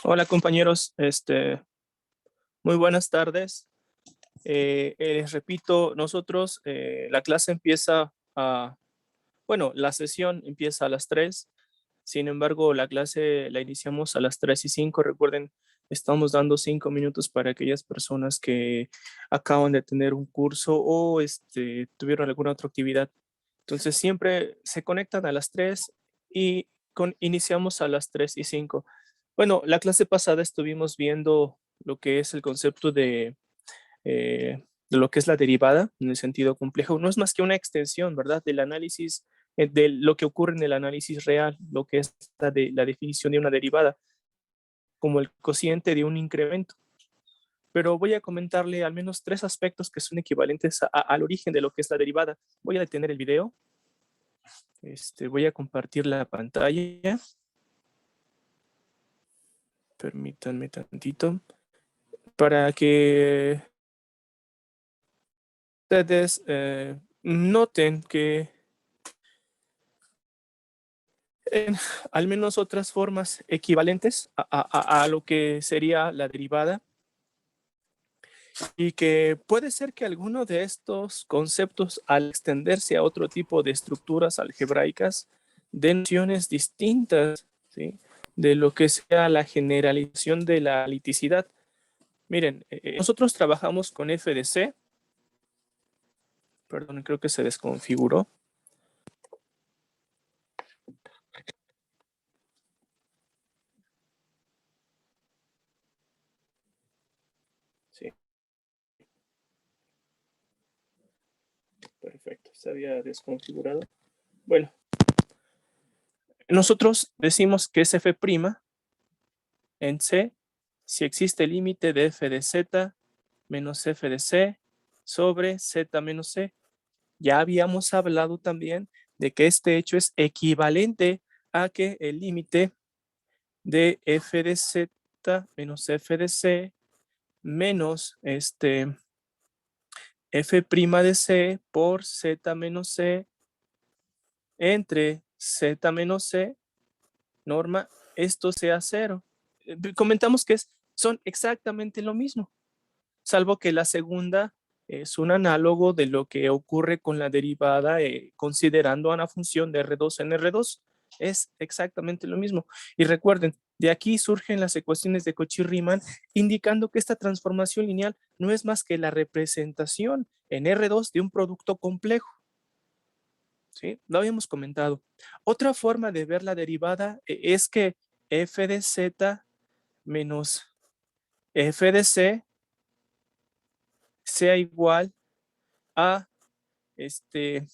Hola compañeros, muy buenas tardes. Les repito, nosotros, la clase empieza la sesión empieza a las 3. Sin embargo, la clase la iniciamos a las 3:05. Recuerden, estamos dando 5 minutos para aquellas personas que acaban de tener un curso o tuvieron alguna otra actividad. Entonces, siempre se conectan a las 3 y iniciamos a las 3:05. Bueno, la clase pasada estuvimos viendo lo que es el concepto de lo que es la derivada en el sentido complejo. No es más que una extensión, ¿verdad? Del análisis, de lo que ocurre en el análisis real, lo que es la definición de una derivada, como el cociente de un incremento. Pero voy a comentarle al menos 3 aspectos que son equivalentes al origen de lo que es la derivada. Voy a detener el video. Voy a compartir la pantalla. Permítanme tantito para que ustedes noten que en al menos otras formas equivalentes a lo que sería la derivada, y que puede ser que alguno de estos conceptos, al extenderse a otro tipo de estructuras algebraicas, den nociones distintas, ¿sí?, de lo que sea la generalización de la liticidad. Miren, nosotros trabajamos con f de c. Perdón, creo que se desconfiguró. Sí, perfecto, se había desconfigurado. Bueno, nosotros decimos que es f' en C si existe límite de f de z menos f de c sobre z menos c. Ya habíamos hablado también de que este hecho es equivalente a que el límite de f de z menos f de c menos f' de c por z menos c entre z menos c, norma, esto sea cero. Comentamos que son exactamente lo mismo, salvo que la segunda es un análogo de lo que ocurre con la derivada considerando a una función de R2 en R2. Es exactamente lo mismo. Y recuerden, de aquí surgen las ecuaciones de Cauchy-Riemann, indicando que esta transformación lineal no es más que la representación en R2 de un producto complejo. ¿Sí? Lo habíamos comentado. Otra forma de ver la derivada es que f de z menos f de c sea igual a f'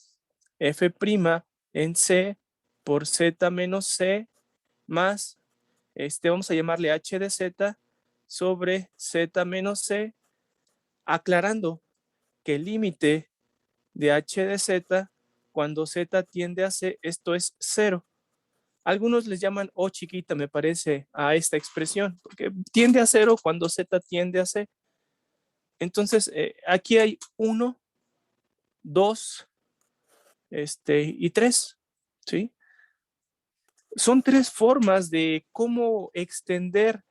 en c por z menos c más, vamos a llamarle h de z sobre z menos c, aclarando que el límite de h de z cuando z tiende a c, esto es cero. Algunos les llaman O chiquita, me parece, a esta expresión, porque tiende a cero cuando z tiende a c. Entonces, aquí hay 1, 2, y 3, ¿sí? Son 3 formas de cómo extender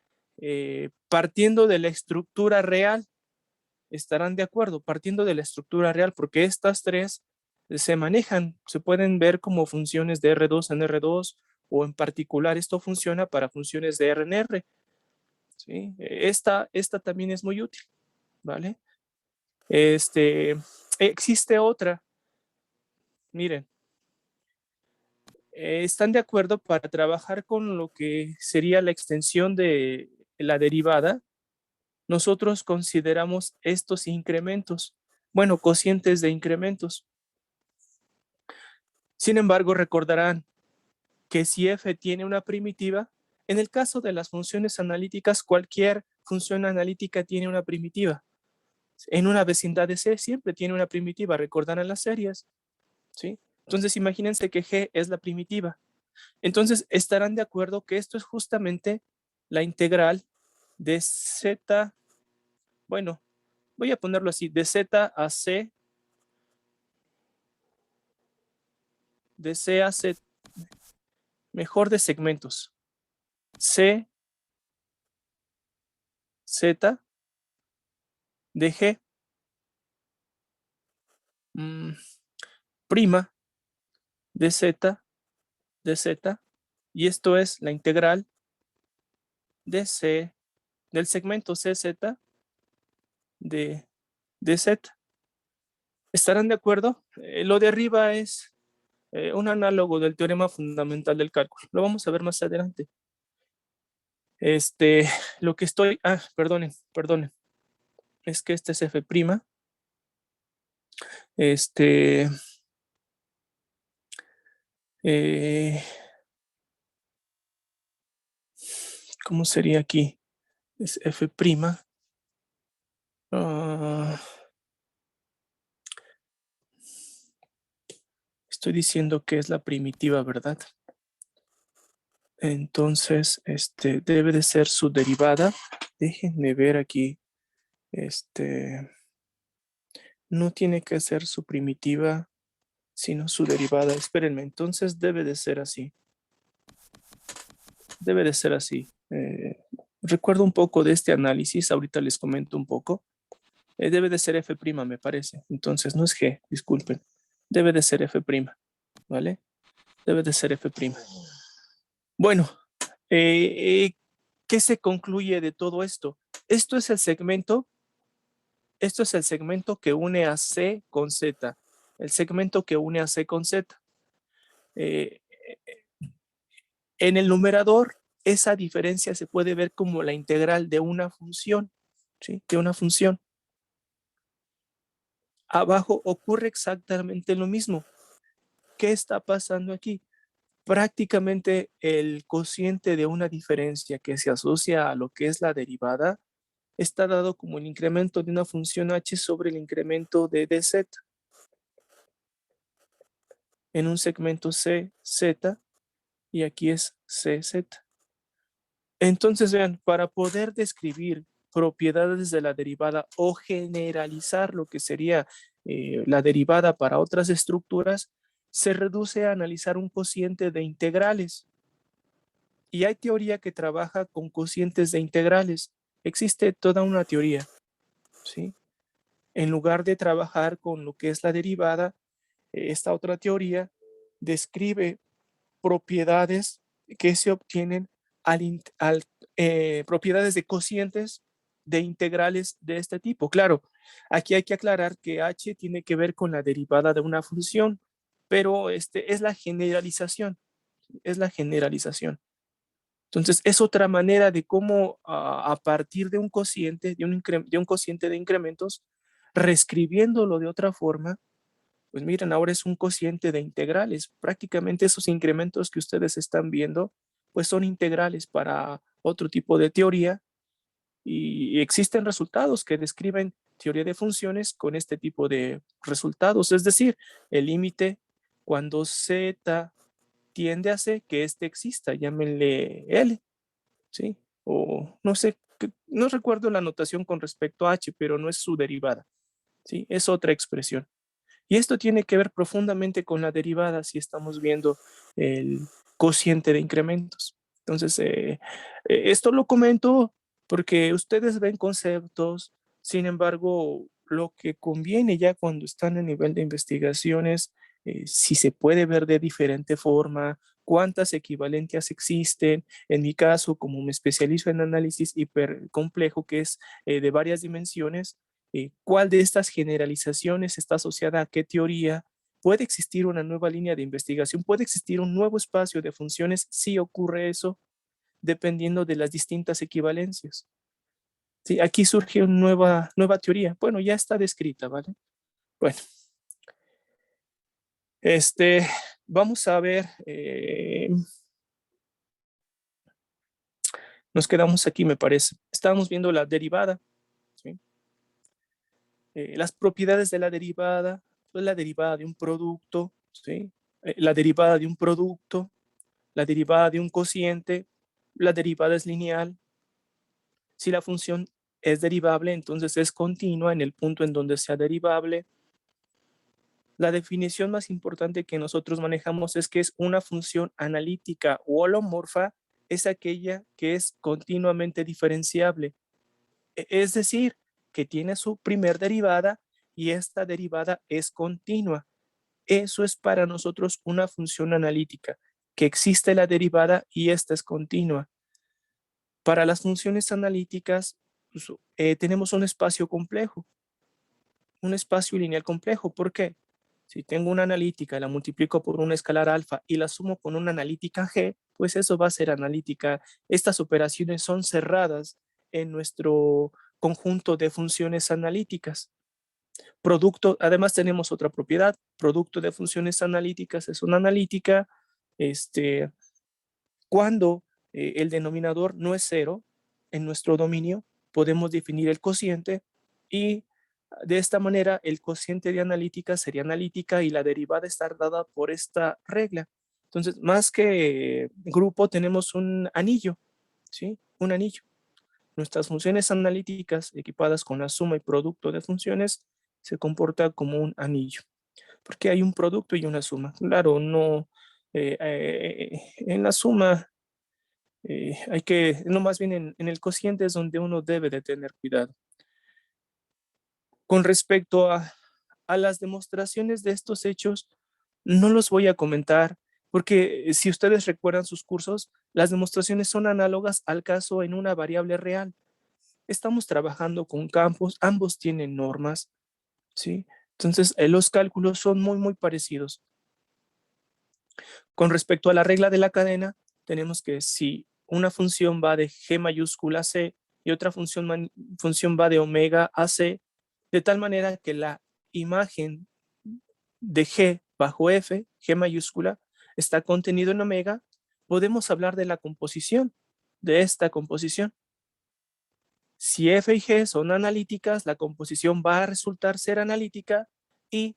partiendo de la estructura real. Estarán de acuerdo, partiendo de la estructura real, porque estas 3 se manejan, se pueden ver como funciones de R2 en R2, o en particular esto funciona para funciones de R en R, ¿sí? Esta también es muy útil, ¿vale? Existe otra, miren, ¿están de acuerdo para trabajar con lo que sería la extensión de la derivada? Nosotros consideramos estos incrementos, bueno, cocientes de incrementos. Sin embargo, recordarán que si f tiene una primitiva, en el caso de las funciones analíticas, cualquier función analítica tiene una primitiva. En una vecindad de C siempre tiene una primitiva, recordarán las series, ¿sí? Entonces imagínense que G es la primitiva. Entonces estarán de acuerdo que esto es justamente la integral de Z, bueno, voy a ponerlo así, de Z a C, de C a C, mejor de segmentos. C z de g prima de z, y esto es la integral de c del segmento cz de z. ¿Estarán de acuerdo? Lo de arriba es un análogo del teorema fundamental del cálculo. Lo vamos a ver más adelante. Lo que estoy... perdonen. Es que este es f'. ¿Cómo sería aquí? Es f'. Estoy diciendo que es la primitiva, ¿verdad? Entonces, debe de ser su derivada. Déjenme ver aquí. No tiene que ser su primitiva, sino su derivada. Espérenme, entonces debe de ser así. Debe de ser así. Recuerdo un poco de este análisis, ahorita les comento un poco. Debe de ser f', me parece. Entonces no es g, disculpen. Debe de ser f', ¿vale? Debe de ser f'. Bueno, ¿qué se concluye de todo esto? Esto es el segmento que une a C con Z. El segmento que une a C con Z. En el numerador, esa diferencia se puede ver como la integral de una función, ¿sí? De una función. Abajo ocurre exactamente lo mismo. ¿Qué está pasando aquí? Prácticamente el cociente de una diferencia que se asocia a lo que es la derivada está dado como el incremento de una función h sobre el incremento de dz en un segmento cz y aquí es cz. Entonces vean, para poder describir propiedades de la derivada o generalizar lo que sería la derivada para otras estructuras, se reduce a analizar un cociente de integrales. Y hay teoría que trabaja con cocientes de integrales. Existe toda una teoría, ¿sí? En lugar de trabajar con lo que es la derivada, esta otra teoría describe propiedades que se obtienen propiedades de cocientes de integrales de este tipo. Claro, aquí hay que aclarar que h tiene que ver con la derivada de una función, pero es la generalización, Entonces, es otra manera de cómo a partir de un cociente, de un cociente de incrementos, reescribiéndolo de otra forma, pues miren, ahora es un cociente de integrales. Prácticamente esos incrementos que ustedes están viendo, pues son integrales para otro tipo de teoría y existen resultados que describen teoría de funciones con este tipo de resultados. Es decir, el límite cuando z tiende a c, que exista, llámenle L, ¿sí? O no sé, no recuerdo la notación con respecto a h, pero no es su derivada, ¿sí? Es otra expresión. Y esto tiene que ver profundamente con la derivada si estamos viendo el cociente de incrementos. Entonces, esto lo comento porque ustedes ven conceptos, sin embargo, lo que conviene ya cuando están a nivel de investigaciones, si se puede ver de diferente forma, cuántas equivalencias existen. En mi caso, como me especializo en análisis hipercomplejo, que es de varias dimensiones, cuál de estas generalizaciones está asociada a qué teoría, puede existir una nueva línea de investigación, puede existir un nuevo espacio de funciones si ocurre eso, dependiendo de las distintas equivalencias. Sí, aquí surge una nueva teoría. Bueno, ya está descrita, ¿vale? Bueno, vamos a ver, nos quedamos aquí, me parece. Estábamos viendo la derivada, ¿sí? Las propiedades de la derivada, pues la derivada de un producto, ¿sí? La derivada de un producto, la derivada de un cociente, la derivada es lineal. Si la función es derivable, entonces es continua en el punto en donde sea derivable. La definición más importante que nosotros manejamos es que es una función analítica o holomorfa, es aquella que es continuamente diferenciable. Es decir, que tiene su primer derivada y esta derivada es continua. Eso es para nosotros una función analítica, que existe la derivada y esta es continua. Para las funciones analíticas, pues, tenemos un espacio complejo, un espacio lineal complejo. ¿Por qué? Si tengo una analítica, la multiplico por una escalar alfa y la sumo con una analítica G, pues eso va a ser analítica. Estas operaciones son cerradas en nuestro conjunto de funciones analíticas. Producto, además tenemos otra propiedad, producto de funciones analíticas es una analítica, cuando el denominador no es cero en nuestro dominio, podemos definir el cociente y de esta manera el cociente de analítica sería analítica y la derivada está dada por esta regla. Entonces, más que grupo, tenemos un anillo, ¿sí? Un anillo. Nuestras funciones analíticas equipadas con la suma y producto de funciones se comporta como un anillo, porque hay un producto y una suma. Claro, no, en la suma hay que, no, más bien en el cociente es donde uno debe de tener cuidado. Con respecto a las demostraciones de estos hechos, no los voy a comentar porque si ustedes recuerdan sus cursos, las demostraciones son análogas al caso en una variable real. Estamos trabajando con campos, ambos tienen normas, ¿sí? Entonces, los cálculos son muy parecidos. Con respecto a la regla de la cadena, tenemos que si una función va de G mayúscula a C y otra función va de omega a C, de tal manera que la imagen de G bajo F, G mayúscula, está contenido en omega, podemos hablar de la composición, de esta composición. Si F y G son analíticas, la composición va a resultar ser analítica y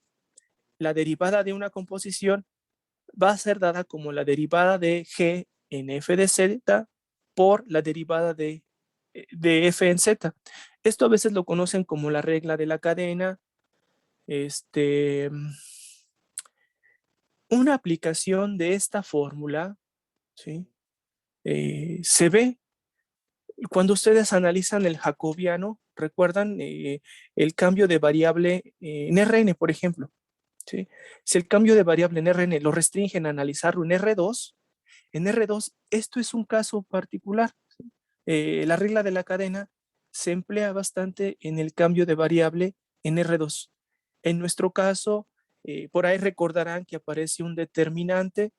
la derivada de una composición va a ser dada como la derivada de G en F de Z por la derivada de F en Z. Esto a veces lo conocen como la regla de la cadena. Una aplicación de esta fórmula, ¿sí? Se ve cuando ustedes analizan el jacobiano, recuerdan el cambio de variable en Rn, por ejemplo. ¿Sí? Si el cambio de variable en Rn lo restringen a analizarlo en R2 esto es un caso particular. La regla de la cadena se emplea bastante en el cambio de variable en R2. En nuestro caso, por ahí recordarán que aparece un determinante.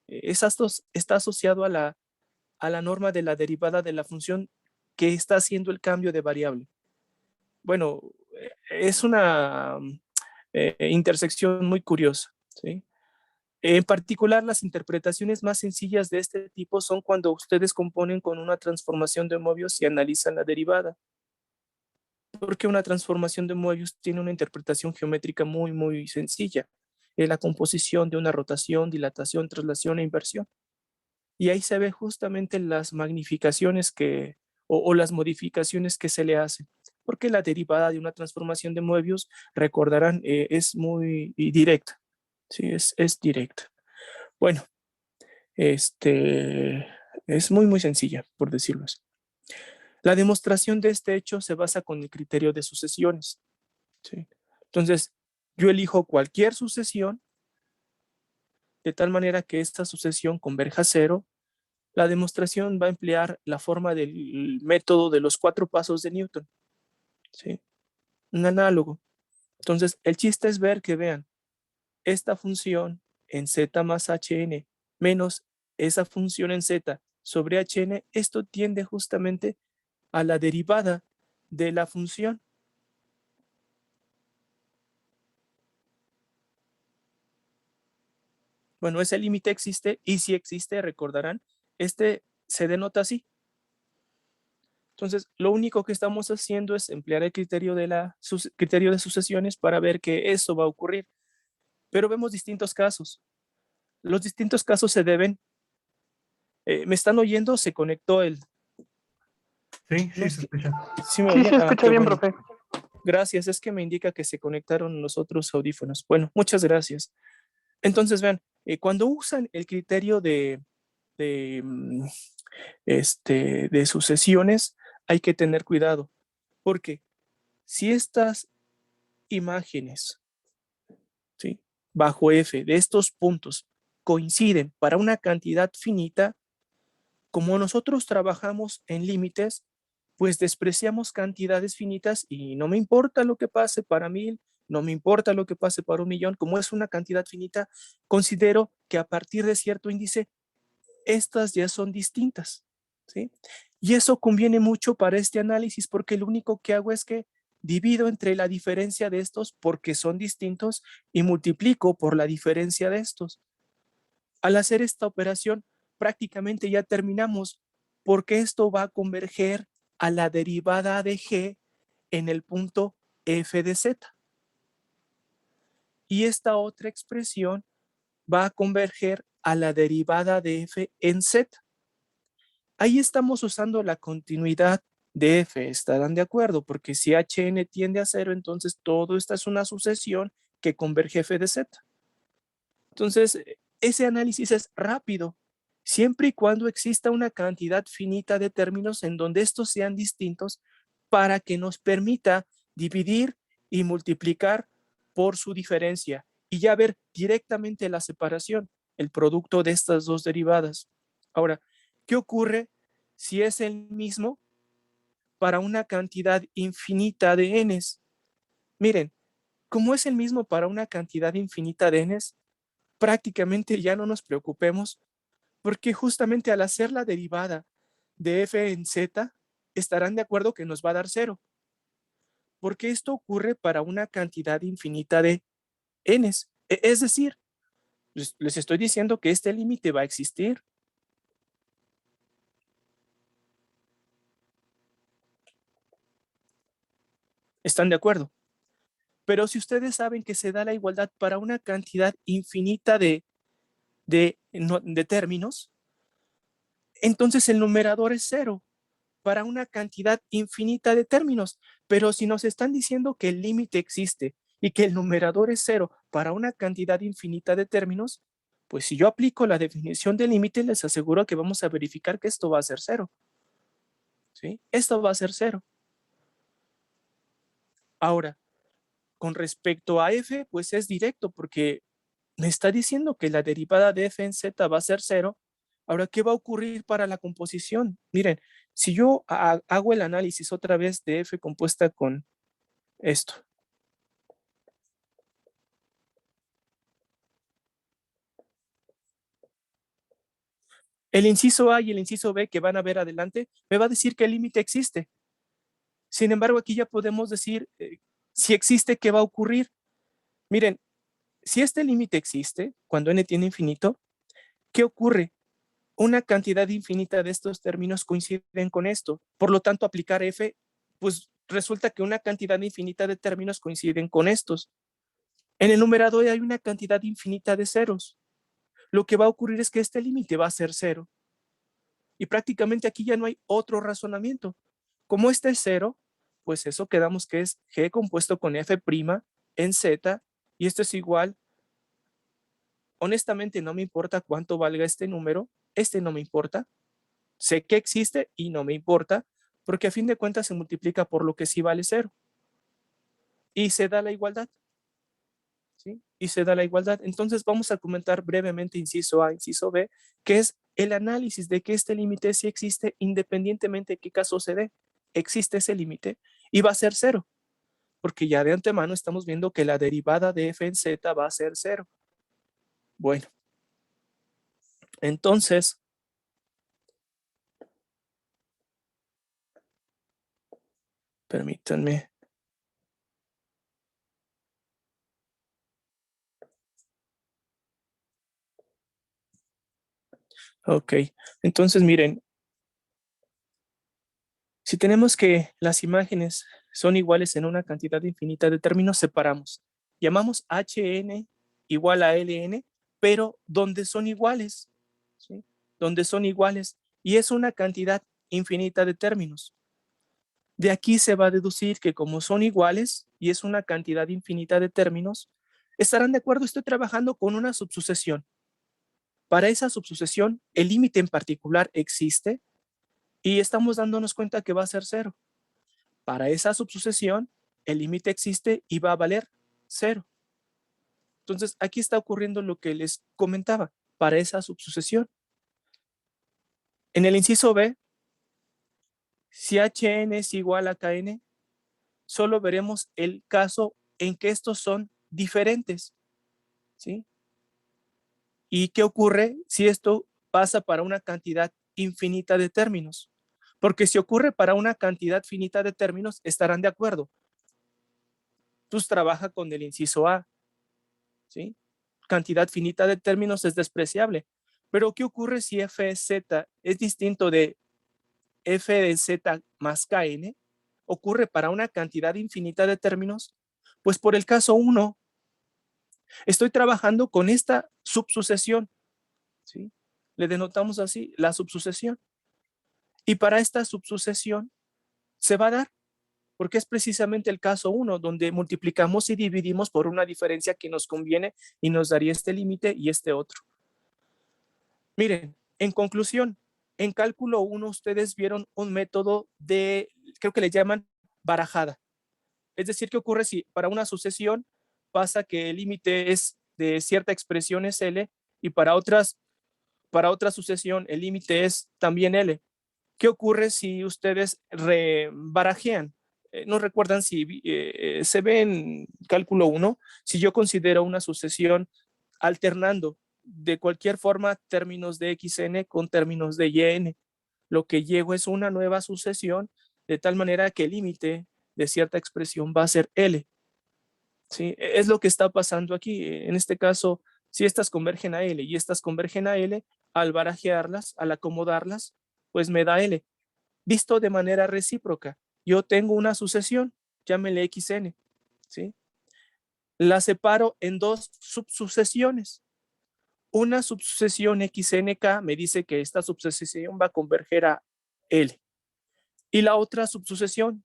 Está asociado a la norma de la derivada de la función que está haciendo el cambio de variable. Bueno, es una intersección muy curiosa, ¿sí? En particular, las interpretaciones más sencillas de este tipo son cuando ustedes componen con una transformación de Möbius y analizan la derivada. Porque una transformación de Möbius tiene una interpretación geométrica muy sencilla. La composición de una rotación, dilatación, traslación e inversión. Y ahí se ve justamente las magnificaciones o las modificaciones que se le hacen. Porque la derivada de una transformación de Möbius, recordarán, es muy directa. Sí, es directa. Bueno, es muy sencilla, por decirlo así. La demostración de este hecho se basa con el criterio de sucesiones. ¿Sí? Entonces, yo elijo cualquier sucesión de tal manera que esta sucesión converja a cero. La demostración va a emplear la forma del método de los 4 pasos de Newton. ¿Sí? Un análogo. Entonces, el chiste es ver que vean esta función en z más hn menos esa función en z sobre hn, esto tiende justamente a la derivada de la función. Bueno, ese límite existe y si existe, recordarán, se denota así. Entonces, lo único que estamos haciendo es emplear el criterio criterio de sucesiones para ver que eso va a ocurrir. Pero vemos distintos casos. Los distintos casos se deben. ¿Me están oyendo? Se conectó el. Sí, No, sí, se escucha. ¿sí me Sí, oyen? se Ah, escucha qué bien, bueno. profe. Gracias, es que me indica que se conectaron los otros audífonos. Bueno, muchas gracias. Entonces, vean, cuando usan el criterio de, de sucesiones, hay que tener cuidado. Porque si estas imágenes, ¿sí?, bajo F de estos puntos coinciden para una cantidad finita, como nosotros trabajamos en límites, pues despreciamos cantidades finitas y no me importa lo que pase para 1000, no me importa lo que pase para 1,000,000, como es una cantidad finita, considero que a partir de cierto índice, estas ya son distintas, ¿sí? Y eso conviene mucho para este análisis porque lo único que hago es que divido entre la diferencia de estos porque son distintos y multiplico por la diferencia de estos. Al hacer esta operación, prácticamente ya terminamos porque esto va a converger a la derivada de g en el punto f de z. Y esta otra expresión va a converger a la derivada de f en z. Ahí estamos usando la continuidad de f, ¿estarán de acuerdo? Porque si hn tiende a 0, entonces todo esta es una sucesión que converge f de z. Entonces, ese análisis es rápido, siempre y cuando exista una cantidad finita de términos en donde estos sean distintos para que nos permita dividir y multiplicar por su diferencia y ya ver directamente la separación, el producto de estas dos derivadas. Ahora, ¿qué ocurre si es el mismo para una cantidad infinita de n's? Miren, como es el mismo para una cantidad infinita de n's, prácticamente ya no nos preocupemos porque justamente al hacer la derivada de f en z, estarán de acuerdo que nos va a dar 0. Porque esto ocurre para una cantidad infinita de n's. Es decir, les estoy diciendo que este límite va a existir. ¿Están de acuerdo? Pero si ustedes saben que se da la igualdad para una cantidad infinita de términos, entonces el numerador es 0 para una cantidad infinita de términos. Pero si nos están diciendo que el límite existe y que el numerador es 0 para una cantidad infinita de términos, pues si yo aplico la definición del límite, les aseguro que vamos a verificar que esto va a ser 0. ¿Sí? Esto va a ser 0. Ahora, con respecto a f, pues es directo porque me está diciendo que la derivada de f en z va a ser 0. Ahora, ¿qué va a ocurrir para la composición? Miren, si yo hago el análisis otra vez de f compuesta con esto. El inciso A y el inciso B que van a ver adelante me va a decir que el límite existe. Sin embargo, aquí ya podemos decir si existe, ¿qué va a ocurrir? Miren, si este límite existe, cuando n tiene infinito, ¿qué ocurre? Una cantidad infinita de estos términos coinciden con esto. Por lo tanto, aplicar f, pues resulta que una cantidad infinita de términos coinciden con estos. En el numerador hay una cantidad infinita de ceros. Lo que va a ocurrir es que este límite va a ser 0. Y prácticamente aquí ya no hay otro razonamiento. Como este es 0, pues eso quedamos que es g compuesto con f' en z, y esto es igual. Honestamente no me importa cuánto valga este número, este no me importa. Sé que existe y no me importa, porque a fin de cuentas se multiplica por lo que sí vale 0. Y se da la igualdad. ¿Sí? Y se da la igualdad. Entonces vamos a comentar brevemente inciso A, inciso B, que es el análisis de que este límite sí existe independientemente de qué caso se dé. Existe ese límite y va a ser 0, porque ya de antemano estamos viendo que la derivada de f en z va a ser 0. Bueno, entonces, permítanme. Ok, entonces miren, si tenemos que las imágenes son iguales en una cantidad infinita de términos, separamos. Llamamos hn igual a ln, pero donde son iguales, ¿sí? Donde son iguales. Y es una cantidad infinita de términos. De aquí se va a deducir que como son iguales y es una cantidad infinita de términos, estarán de acuerdo, estoy trabajando con una subsucesión. Para esa subsucesión, el límite en particular existe y estamos dándonos cuenta que va a ser 0. Para esa subsucesión, el límite existe y va a valer 0. Entonces, aquí está ocurriendo lo que les comentaba para esa subsucesión. En el inciso B, si Hn es igual a Kn, solo veremos el caso en que estos son diferentes, ¿sí? ¿Y qué ocurre si esto pasa para una cantidad infinita de términos? Porque si ocurre para una cantidad finita de términos, estarán de acuerdo. Pues trabaja con el inciso A, ¿sí? Cantidad finita de términos es despreciable. Pero ¿qué ocurre si f de z es distinto de f de z más kn? Ocurre para una cantidad infinita de términos. Pues por el caso 1, estoy trabajando con esta subsucesión, ¿sí? Le denotamos así, la subsucesión. Y para esta subsucesión se va a dar, porque es precisamente el caso 1, donde multiplicamos y dividimos por una diferencia que nos conviene y nos daría este límite y este otro. Miren, en conclusión, en cálculo 1 ustedes vieron un método de, creo que le llaman barajada. Es decir, ¿qué ocurre si para una sucesión pasa que el límite es de cierta expresión es L y para otra sucesión el límite es también L? ¿Qué ocurre si ustedes barajean? No recuerdan si se ve en cálculo 1, si yo considero una sucesión alternando de cualquier forma términos de xn con términos de yn. Lo que llego es una nueva sucesión de tal manera que el límite de cierta expresión va a ser L. ¿Sí? Es lo que está pasando aquí. En este caso, si estas convergen a L y estas convergen a L, al barajearlas, al acomodarlas, pues me da L. Visto de manera recíproca, yo tengo una sucesión, llámele xn, ¿sí? La separo en dos subsucesiones. Una subsucesión xnk me dice que esta subsucesión va a converger a L. Y la otra subsucesión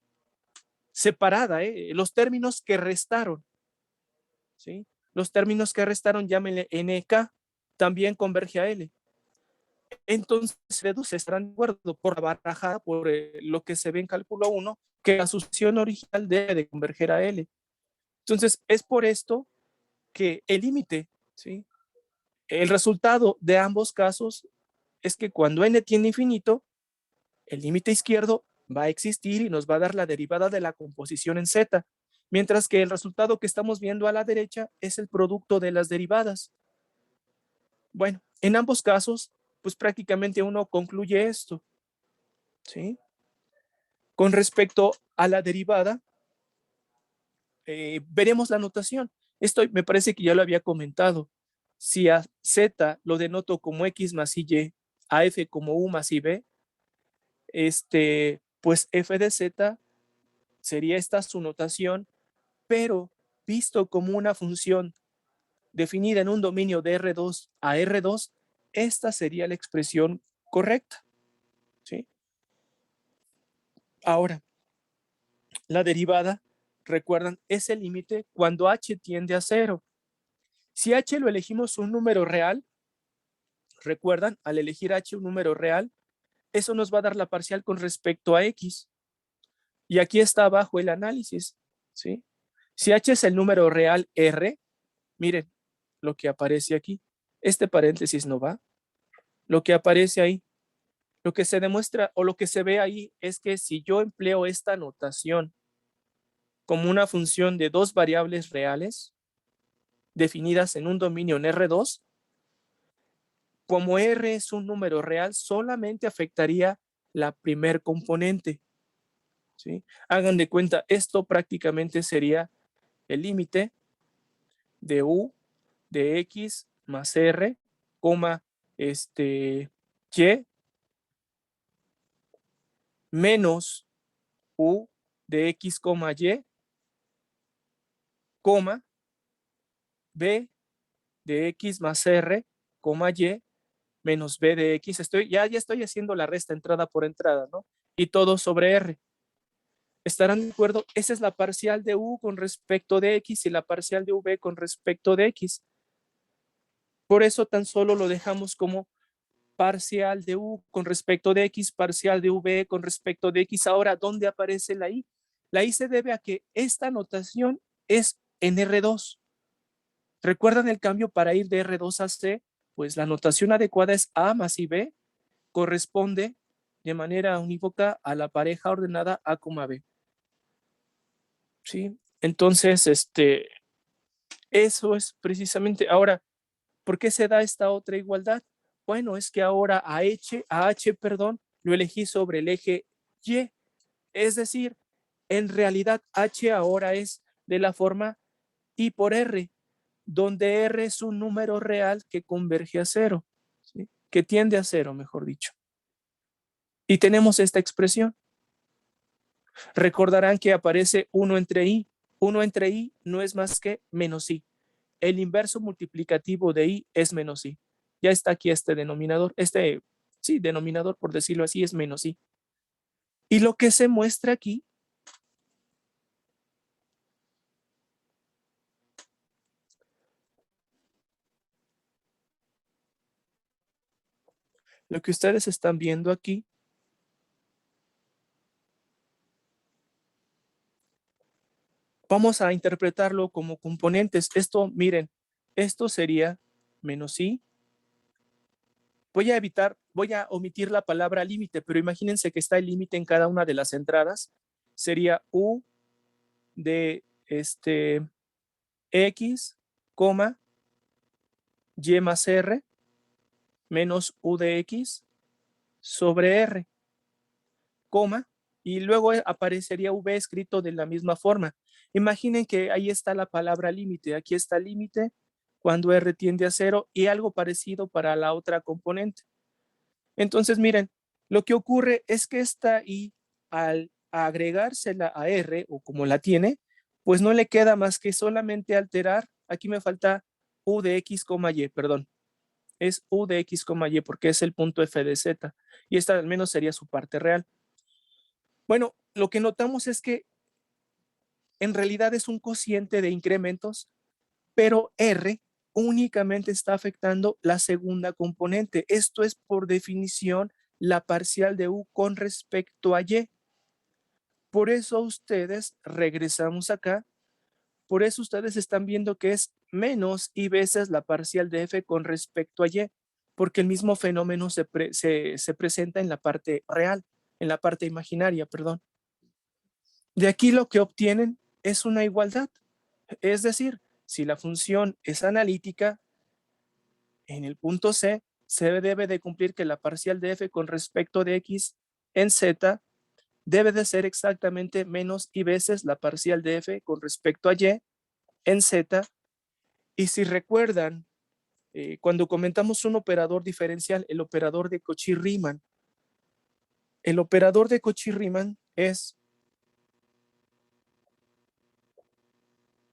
separada, los términos que restaron, ¿sí? Los términos que restaron, llámenle nk, también converge a L. Entonces, se estarán de acuerdo por la barajada, por lo que se ve en cálculo 1, que la sucesión original debe de converger a L. Entonces, es por esto que el límite, ¿sí? El resultado de ambos casos es que cuando n tiende a infinito, el límite izquierdo va a existir y nos va a dar la derivada de la composición en z, mientras que el resultado que estamos viendo a la derecha es el producto de las derivadas. Bueno, en ambos casos, pues prácticamente uno concluye esto, ¿sí? Con respecto a la derivada, veremos la notación. Esto me parece que ya lo había comentado. Si a z lo denoto como x más y, a f como u más ib, pues f de z sería esta su notación, pero visto como una función definida en un dominio de R2 a R2, esta sería la expresión correcta, ¿sí? Ahora, la derivada, recuerdan, es el límite cuando h tiende a 0. Si h lo elegimos un número real, recuerdan, al elegir h un número real, eso nos va a dar la parcial con respecto a x. Y aquí está abajo el análisis, ¿sí? Si h es el número real r, miren lo que aparece aquí. Este paréntesis no va. Lo que aparece ahí, lo que se demuestra o lo que se ve ahí es que si yo empleo esta notación como una función de dos variables reales definidas en un dominio en R2, como R es un número real, solamente afectaría la primer componente, ¿sí? Hagan de cuenta, esto prácticamente sería el límite de U de X más R, coma, Y menos U de X, Y, coma, B de X más R, Y, menos B de X. Ya estoy haciendo la resta entrada por entrada, ¿no? Y todo sobre R. ¿Estarán de acuerdo? Esa es la parcial de U con respecto de X y la parcial de V con respecto de X. Por eso tan solo lo dejamos como parcial de U con respecto de X, parcial de V con respecto de X. Ahora, ¿dónde aparece la I? La I se debe a que esta notación es en R2. ¿Recuerdan el cambio para ir de R2 a C? Pues la notación adecuada es A más IB, corresponde de manera unívoca a la pareja ordenada A, B. ¿Sí? Entonces, eso es precisamente. Ahora, ¿por qué se da esta otra igualdad? Bueno, es que ahora a H, lo elegí sobre el eje Y. Es decir, en realidad H ahora es de la forma I por R, donde R es un número real que converge a cero, ¿sí? Que tiende a cero, mejor dicho. Y tenemos esta expresión. Recordarán que aparece 1 entre I. 1 entre I no es más que menos I. El inverso multiplicativo de I es menos I. Ya está aquí este denominador. Denominador, por decirlo así, es menos I. Y lo que se muestra aquí lo que ustedes están viendo aquí vamos a interpretarlo como componentes. Esto, miren, esto sería menos I. Voy a omitir la palabra límite, pero imagínense que está el límite en cada una de las entradas. Sería U de X, Y más R, menos U de X sobre R, y luego aparecería V escrito de la misma forma. Imaginen que ahí está la palabra límite, aquí está límite cuando R tiende a cero y algo parecido para la otra componente. Entonces, miren, lo que ocurre es que esta I, al agregársela a R, o como la tiene, pues no le queda más que solamente alterar, aquí me falta U de X, Y, perdón, es U de X, Y, porque es el punto F de Z, y esta al menos sería su parte real. Bueno, lo que notamos es que en realidad es un cociente de incrementos, pero R únicamente está afectando la segunda componente. Esto es por definición la parcial de U con respecto a Y. Por eso ustedes, regresamos acá, por eso ustedes están viendo que es menos I veces la parcial de F con respecto a Y, porque el mismo fenómeno se presenta en la parte real, en la parte imaginaria, perdón. De aquí lo que obtienen es una igualdad. Es decir, si la función es analítica, en el punto C se debe de cumplir que la parcial de F con respecto de X en Z debe de ser exactamente menos I veces la parcial de F con respecto a Y en Z. Y si recuerdan, cuando comentamos un operador diferencial, el operador de Cauchy-Riemann, el operador de Cauchy-Riemann es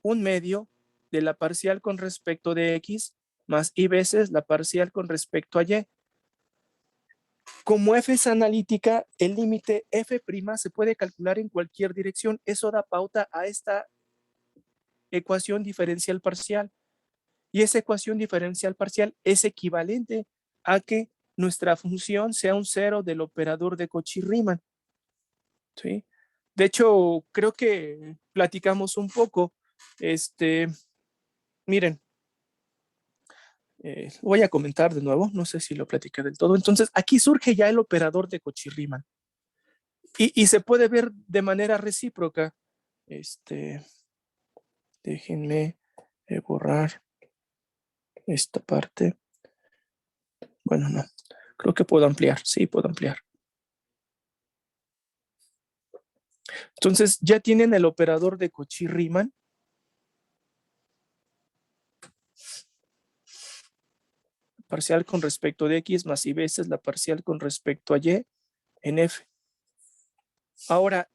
un medio de la parcial con respecto de X más I veces la parcial con respecto a Y. Como F es analítica, el límite F' se puede calcular en cualquier dirección. Eso da pauta a esta ecuación diferencial parcial. Y esa ecuación diferencial parcial es equivalente a que nuestra función sea un cero del operador de Cauchy-Riemann. ¿Sí? De hecho, creo que platicamos un poco. Miren, voy a comentar de nuevo, no sé si lo platiqué del todo. Entonces, aquí surge ya el operador de Cauchy-Riemann. Y se puede ver de manera recíproca. Déjenme borrar esta parte. Bueno, no. Creo que puedo ampliar. Sí, puedo ampliar. Entonces, ya tienen el operador de Cauchy-Riemann. Parcial con respecto de X más I veces la parcial con respecto a Y en F. Ahora,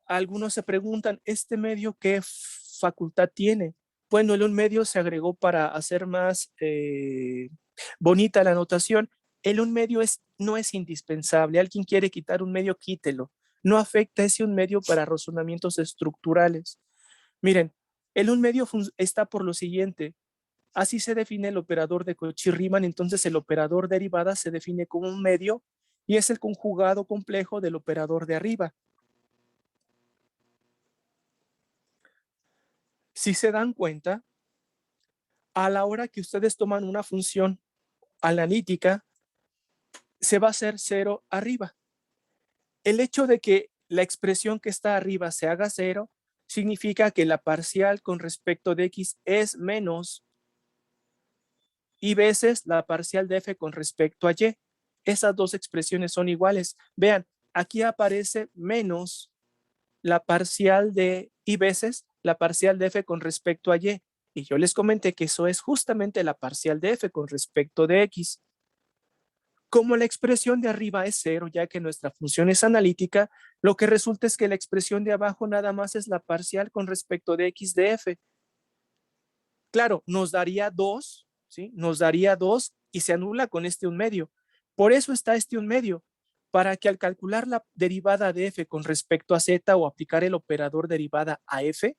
algunos se preguntan, ¿este medio qué facultad tiene? Bueno, el un medio se agregó para hacer más bonita la notación. El un medio no es indispensable. Alguien quiere quitar un medio, quítelo. No afecta ese un medio para razonamientos estructurales. Miren, el un medio está por lo siguiente. Así se define el operador de Cauchy-Riemann. Entonces el operador derivada se define como un medio y es el conjugado complejo del operador de arriba. si se dan cuenta, a la hora que ustedes toman una función analítica, se va a hacer 0 arriba. El hecho de que la expresión que está arriba se haga 0 significa que la parcial con respecto de x es menos y veces la parcial de f con respecto a y. Esas dos expresiones son iguales. Vean, aquí aparece menos la parcial de y veces la parcial de f con respecto a y. Y yo les comenté que eso es justamente la parcial de f con respecto de x. Como la expresión de arriba es 0, ya que nuestra función es analítica, lo que resulta es que la expresión de abajo nada más es la parcial con respecto de x de f. Claro, nos daría 2, ¿sí? Nos daría 2 y se anula con este 1/2. Por eso está este 1/2, para que al calcular la derivada de f con respecto a z o aplicar el operador derivada a f,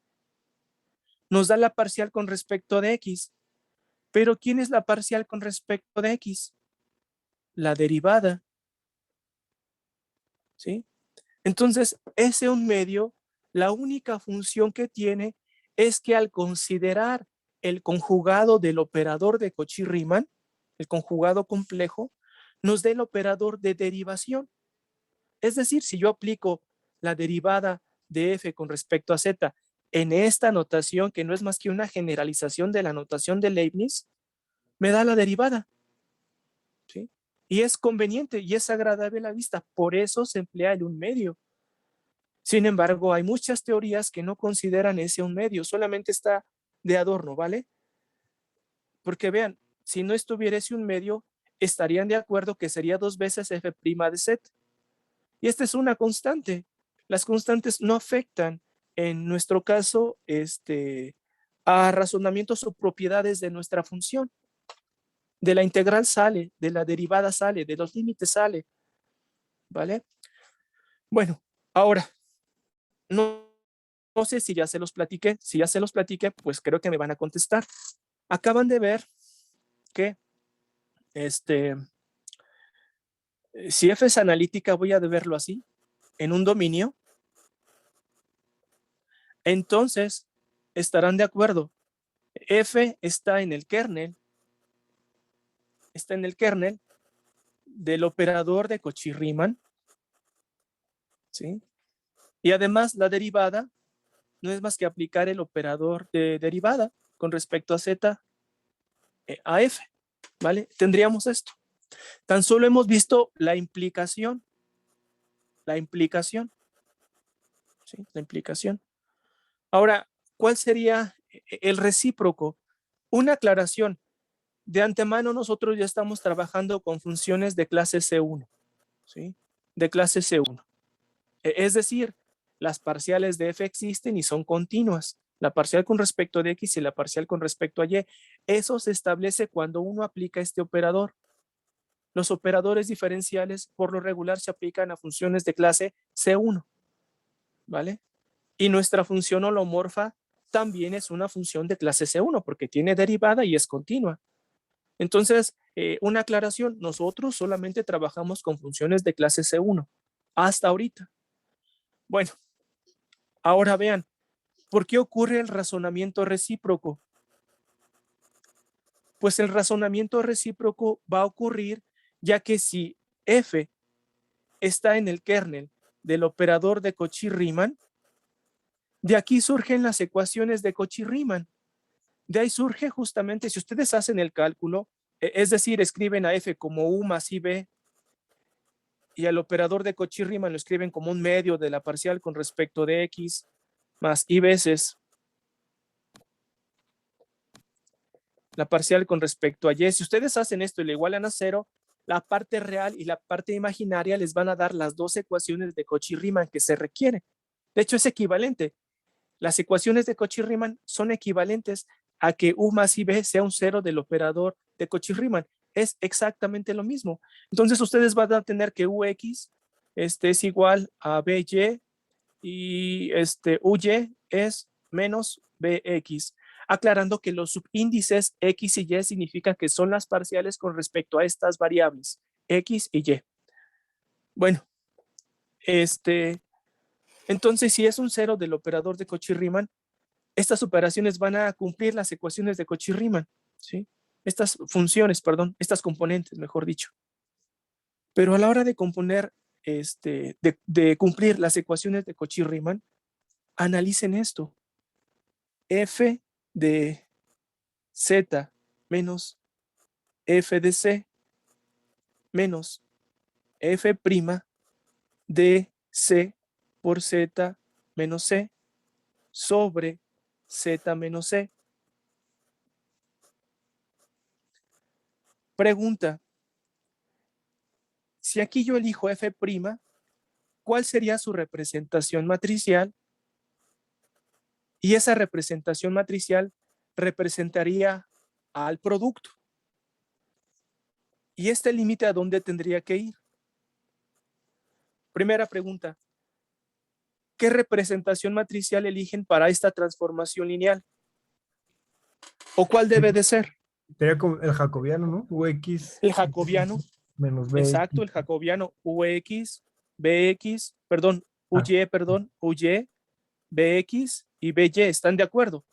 nos da la parcial con respecto de x. Pero ¿quién es la parcial con respecto de x? La derivada, ¿sí? Entonces, ese 1/2, la única función que tiene es que al considerar el conjugado del operador de Cauchy-Riemann, el conjugado complejo, nos dé el operador de derivación. Es decir, si yo aplico la derivada de f con respecto a z en esta notación, que no es más que una generalización de la notación de Leibniz, me da la derivada, ¿sí? Y es conveniente y es agradable a la vista. Por eso se emplea el 1/2. Sin embargo, hay muchas teorías que no consideran ese 1/2, solamente está de adorno, ¿vale? Porque vean, si no estuviera ese 1/2, estarían de acuerdo que sería 2 veces f' de z. Y esta es una constante. Las constantes no afectan, en nuestro caso, a razonamientos o propiedades de nuestra función. De la integral sale, de la derivada sale, de los límites sale, ¿vale? Bueno, ahora, no sé si ya se los platiqué. Si ya se los platiqué, pues creo que me van a contestar. Acaban de ver que si f es analítica, voy a verlo así, en un dominio, entonces estarán de acuerdo. F está en el kernel del operador de Cauchy-Riemann, ¿sí? Y además la derivada no es más que aplicar el operador de derivada con respecto a z a f, ¿vale? Tendríamos esto. Tan solo hemos visto la implicación, ¿sí? La implicación. Ahora, ¿cuál sería el recíproco? Una aclaración. De antemano nosotros ya estamos trabajando con funciones de clase C1, ¿sí? De clase C1. Es decir, las parciales de f existen y son continuas. La parcial con respecto de x y la parcial con respecto a y. Eso se establece cuando uno aplica este operador. Los operadores diferenciales por lo regular se aplican a funciones de clase C1, ¿vale? Y nuestra función holomorfa también es una función de clase C1 porque tiene derivada y es continua. Entonces, una aclaración, nosotros solamente trabajamos con funciones de clase C1 hasta ahorita. Bueno, ahora vean, ¿por qué ocurre el razonamiento recíproco? Pues el razonamiento recíproco va a ocurrir ya que si f está en el kernel del operador de Cauchy-Riemann, de aquí surgen las ecuaciones de Cauchy-Riemann. De ahí surge justamente, si ustedes hacen el cálculo, es decir, escriben a f como u más ib y al operador de Cauchy-Riemann lo escriben como un medio de la parcial con respecto de x más y veces la parcial con respecto a y. Si ustedes hacen esto y le igualan a 0, la parte real y la parte imaginaria les van a dar las dos ecuaciones de Cauchy-Riemann que se requieren. De hecho, es equivalente. Las ecuaciones de Cauchy-Riemann son equivalentes a que u más ib sea un 0 del operador de Cauchy-Riemann. Es exactamente lo mismo. Entonces, ustedes van a tener que ux es igual a by y uy es menos bx, aclarando que los subíndices x y y significan que son las parciales con respecto a estas variables x y y. Bueno, entonces si es un 0 del operador de Cauchy-Riemann, estas operaciones van a cumplir las ecuaciones de Cauchy-Riemann, ¿sí? Estas funciones, perdón, estas componentes, mejor dicho. Pero a la hora de componer, de cumplir las ecuaciones de Cauchy-Riemann, analicen esto. F de Z menos F de C menos F' de C por Z menos C sobre Z menos C. Pregunta. Si aquí yo elijo F', ¿cuál sería su representación matricial? Y esa representación matricial representaría al producto. ¿Y este límite a dónde tendría que ir? Primera pregunta. ¿Qué representación matricial eligen para esta transformación lineal? ¿O cuál debe de ser? Sería como el jacobiano, ¿no? UX. El jacobiano. Menos B. Exacto, el jacobiano. UX, BX, perdón, UY, UY, BX y BY. ¿Están de acuerdo?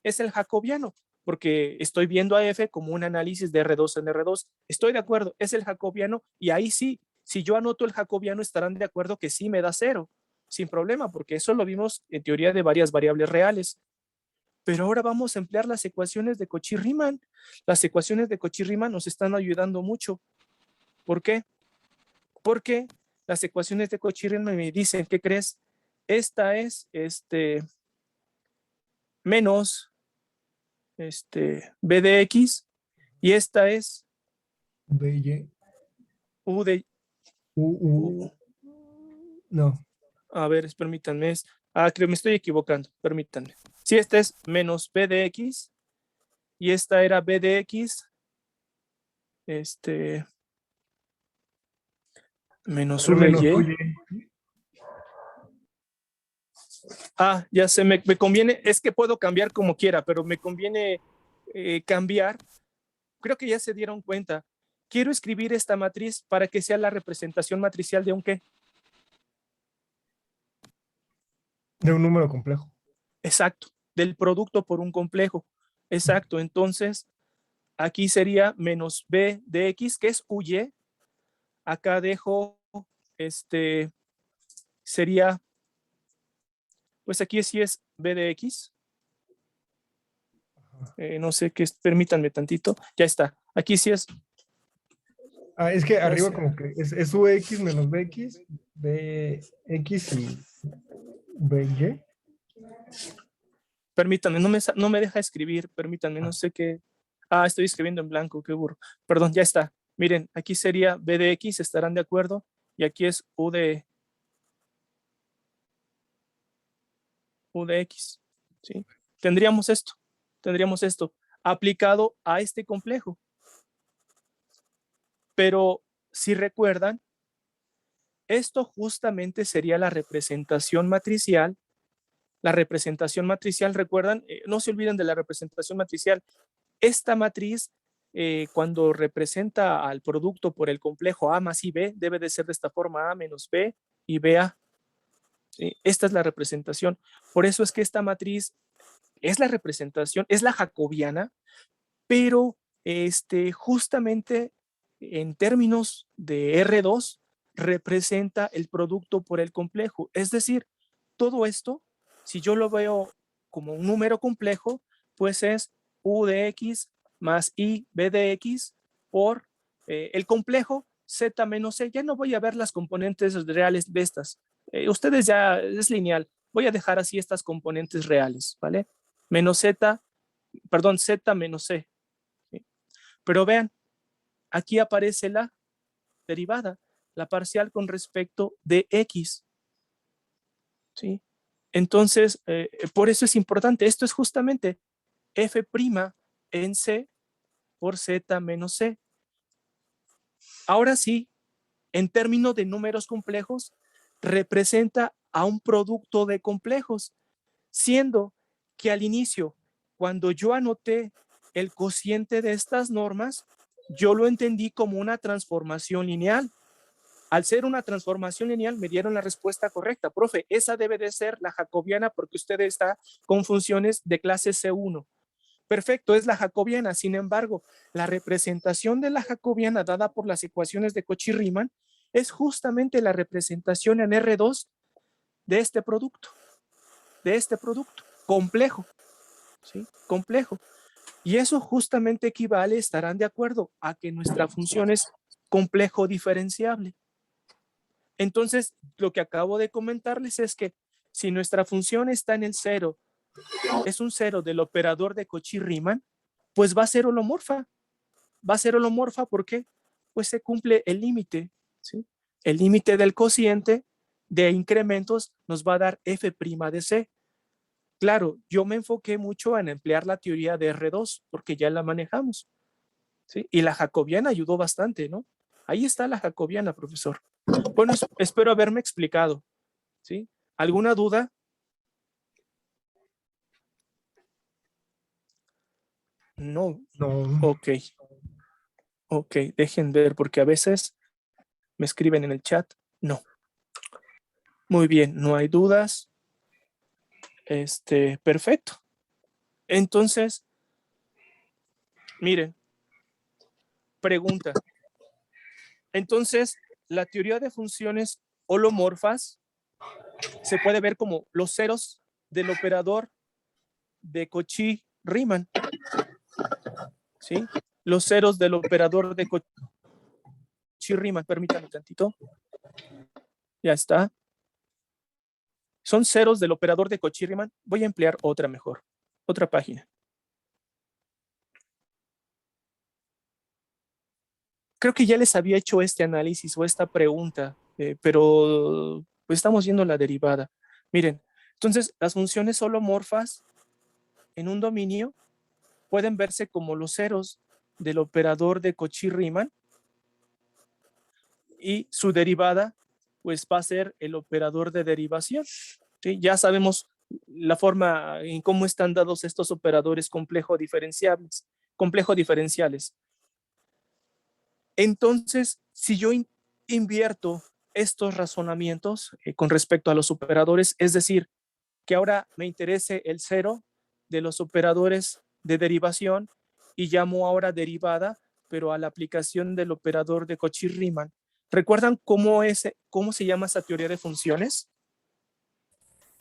Es el jacobiano, porque estoy viendo a F como un análisis de R2 en R2. Estoy de acuerdo, es el jacobiano, y ahí sí, si yo anoto el jacobiano, estarán de acuerdo que sí me da 0, sin problema, porque eso lo vimos en teoría de varias variables reales. Pero ahora vamos a emplear las ecuaciones de Cauchy-Riemann. Las ecuaciones de Cauchy-Riemann nos están ayudando mucho. ¿Por qué? Porque las ecuaciones de Cauchy-Riemann me dicen, ¿qué crees? Esta es menos b de x, y esta es BY. u de No. a ver, permítanme, creo que me estoy equivocando, permítanme. Si esta es menos b de x y esta era b de x, menos u de Menos y. UY. Ya sé, me conviene, es que puedo cambiar como quiera, pero me conviene cambiar. Creo que ya se dieron cuenta. Quiero escribir esta matriz para que sea la representación matricial de un qué. De un número complejo. Exacto, del producto por un complejo. Exacto, entonces aquí sería menos b de x, que es uy. Acá dejo, sería, pues aquí sí es b de x. No sé qué es, permítanme tantito. Ya está, aquí sí es. Es que arriba sé. como que es UX menos BX, BX y BY. Permítanme, no me deja escribir, permítanme, no sé qué. Estoy escribiendo en blanco, qué burro. Perdón, ya está. Miren, aquí sería b de x, estarán de acuerdo, y aquí es u de x, ¿sí? Tendríamos esto aplicado a este complejo. Pero si recuerdan, esto justamente sería la representación matricial. La representación matricial, recuerdan, no se olviden de la representación matricial. Esta matriz, cuando representa al producto por el complejo A más IB, debe de ser de esta forma: A menos B y BA. ¿Sí? Esta es la representación. Por eso es que esta matriz es la representación, es la jacobiana, pero justamente en términos de R2 representa el producto por el complejo. Es decir, todo esto, si yo lo veo como un número complejo, pues es u de x más i b de x por el complejo z menos c. Ya no voy a ver las componentes reales de estas. Ustedes ya, es lineal. Voy a dejar así estas componentes reales, ¿vale? Menos z, perdón, z menos c. ¿Sí? Pero vean, aquí aparece la derivada, la parcial con respecto de x. ¿Sí? Entonces, por eso es importante. Esto es justamente f' en c por z menos c. Ahora sí, en términos de números complejos, representa a un producto de complejos, siendo que al inicio, cuando yo anoté el cociente de estas normas, yo lo entendí como una transformación lineal. Al ser una transformación lineal, me dieron la respuesta correcta. Profe, esa debe de ser la jacobiana porque usted está con funciones de clase C1. Perfecto, es la jacobiana. Sin embargo, la representación de la jacobiana dada por las ecuaciones de Cauchy-Riemann es justamente la representación en R2 de este producto complejo, ¿sí? Complejo. Y eso justamente equivale, estarán de acuerdo, a que nuestra función es complejo diferenciable. Entonces, lo que acabo de comentarles es que si nuestra función está en el cero, es un cero del operador de Cauchy-Riemann, pues va a ser holomorfa. Va a ser holomorfa porque pues se cumple el límite, ¿sí? El límite del cociente de incrementos nos va a dar f' de c. Claro, yo me enfoqué mucho en emplear la teoría de R2 porque ya la manejamos, ¿sí? Y la jacobiana ayudó bastante, ¿no? Ahí está la jacobiana, profesor. Bueno, espero haberme explicado, ¿sí? ¿Alguna duda? No. No. Ok. Ok, dejen ver porque a veces me escriben en el chat. No. Muy bien, no hay dudas. Perfecto. Entonces, miren, pregunta. Entonces, la teoría de funciones holomorfas se puede ver como los ceros del operador de Cauchy-Riemann, ¿sí? Los ceros del operador de Cauchy-Riemann, permítanme tantito. Ya está. Son ceros del operador de Cauchy-Riemann. Voy a emplear otra mejor, otra página. Creo que ya les había hecho este análisis o esta pregunta, pero pues estamos viendo la derivada. Miren, entonces las funciones holomorfas en un dominio pueden verse como los ceros del operador de Cauchy-Riemann y su derivada pues va a ser el operador de derivación, ¿sí? Ya sabemos la forma en cómo están dados estos operadores complejo diferenciales. Entonces, si yo invierto estos razonamientos con respecto a los operadores, es decir, que ahora me interese el cero de los operadores de derivación y llamo ahora derivada, pero a la aplicación del operador de Cauchy-Riemann. ¿Recuerdan cómo se llama esa teoría de funciones?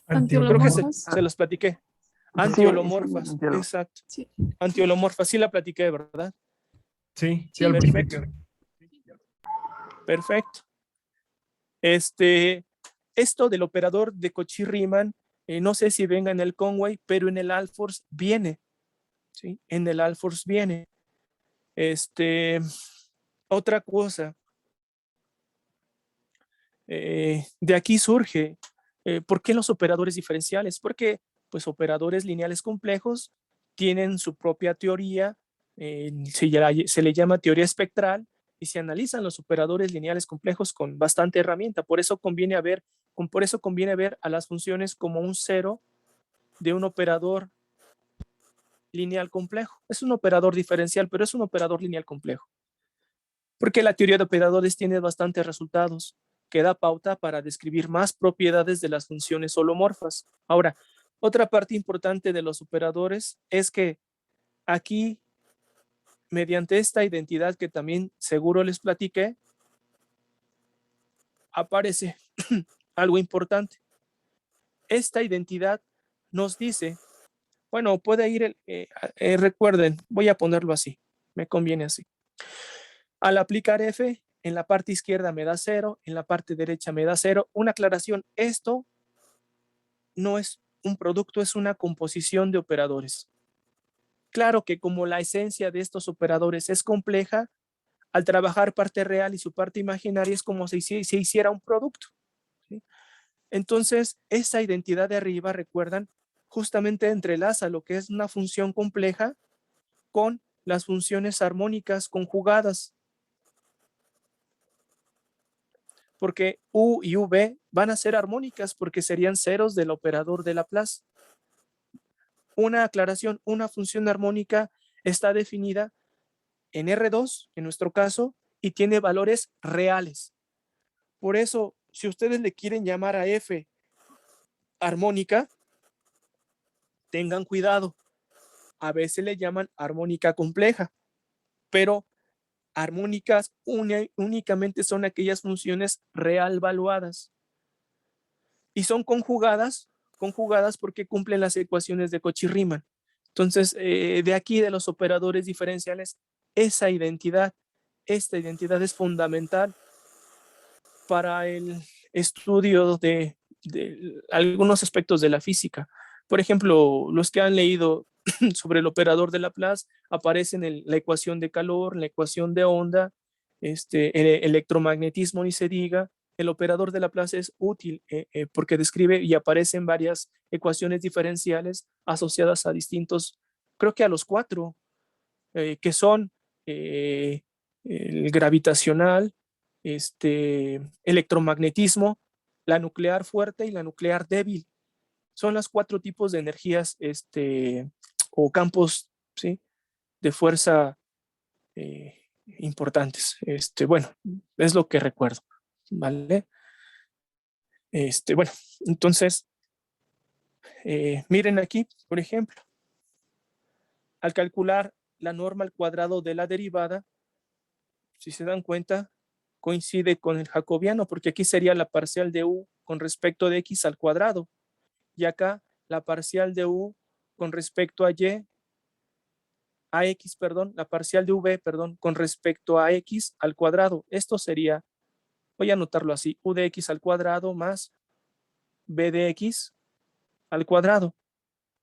Creo que se los platiqué. Antiholomorfas, Sí, exacto. sí. Antiholomorfas, sí la platiqué, ¿verdad? Sí, Sí, al perfecto. principio. Perfecto. Esto del operador de Cauchy-Riemann, no sé si venga en el Conway, pero en el Alfors viene, ¿sí? En el Alfors viene. Otra cosa, de aquí surge, ¿por qué los operadores diferenciales? Porque pues operadores lineales complejos tienen su propia teoría, se le llama teoría espectral y se analizan los operadores lineales complejos con bastante herramienta. Por eso conviene ver a las funciones como un cero de un operador lineal complejo. Es un operador diferencial, pero es un operador lineal complejo. Porque la teoría de operadores tiene bastantes resultados que da pauta para describir más propiedades de las funciones holomorfas. Ahora, otra parte importante de los operadores es que aquí, mediante esta identidad que también seguro les platiqué, aparece algo importante. Esta identidad nos dice, bueno, puede ir, recuerden, voy a ponerlo así, me conviene así. Al aplicar f, en la parte izquierda me da 0, en la parte derecha me da 0. Una aclaración, esto no es un producto, es una composición de operadores. Claro que como la esencia de estos operadores es compleja, al trabajar parte real y su parte imaginaria es como si se hiciera un producto, ¿sí? Entonces, esa identidad de arriba, recuerdan, justamente entrelaza lo que es una función compleja con las funciones armónicas conjugadas. Porque U y V van a ser armónicas porque serían ceros del operador de Laplace. Una aclaración, una función armónica está definida en R2, en nuestro caso, y tiene valores reales. Por eso, si ustedes le quieren llamar a F armónica, tengan cuidado. A veces le llaman armónica compleja, pero armónicas únicamente son aquellas funciones real valuadas y son conjugadas porque cumplen las ecuaciones de Cauchy-Riemann. Entonces, de aquí de los operadores diferenciales, esta identidad es fundamental para el estudio de algunos aspectos de la física. Por ejemplo, los que han leído sobre el operador de Laplace aparecen en la ecuación de calor, la ecuación de onda, el electromagnetismo ni se diga. El operador de Laplace es útil porque describe y aparecen varias ecuaciones diferenciales asociadas a distintos, creo que a los 4, que son el gravitacional, electromagnetismo, la nuclear fuerte y la nuclear débil. Son los 4 tipos de energías o campos, ¿sí?, de fuerza importantes. Bueno, es lo que recuerdo, ¿vale? Bueno, entonces, miren aquí, por ejemplo, al calcular la norma al cuadrado de la derivada, si se dan cuenta, coincide con el jacobiano, porque aquí sería la parcial de u con respecto de x al cuadrado, y acá la parcial de u con respecto a y, a x, perdón, la parcial de v, perdón, con respecto a x al cuadrado. Esto sería, voy a anotarlo así, u de x al cuadrado más b de x al cuadrado.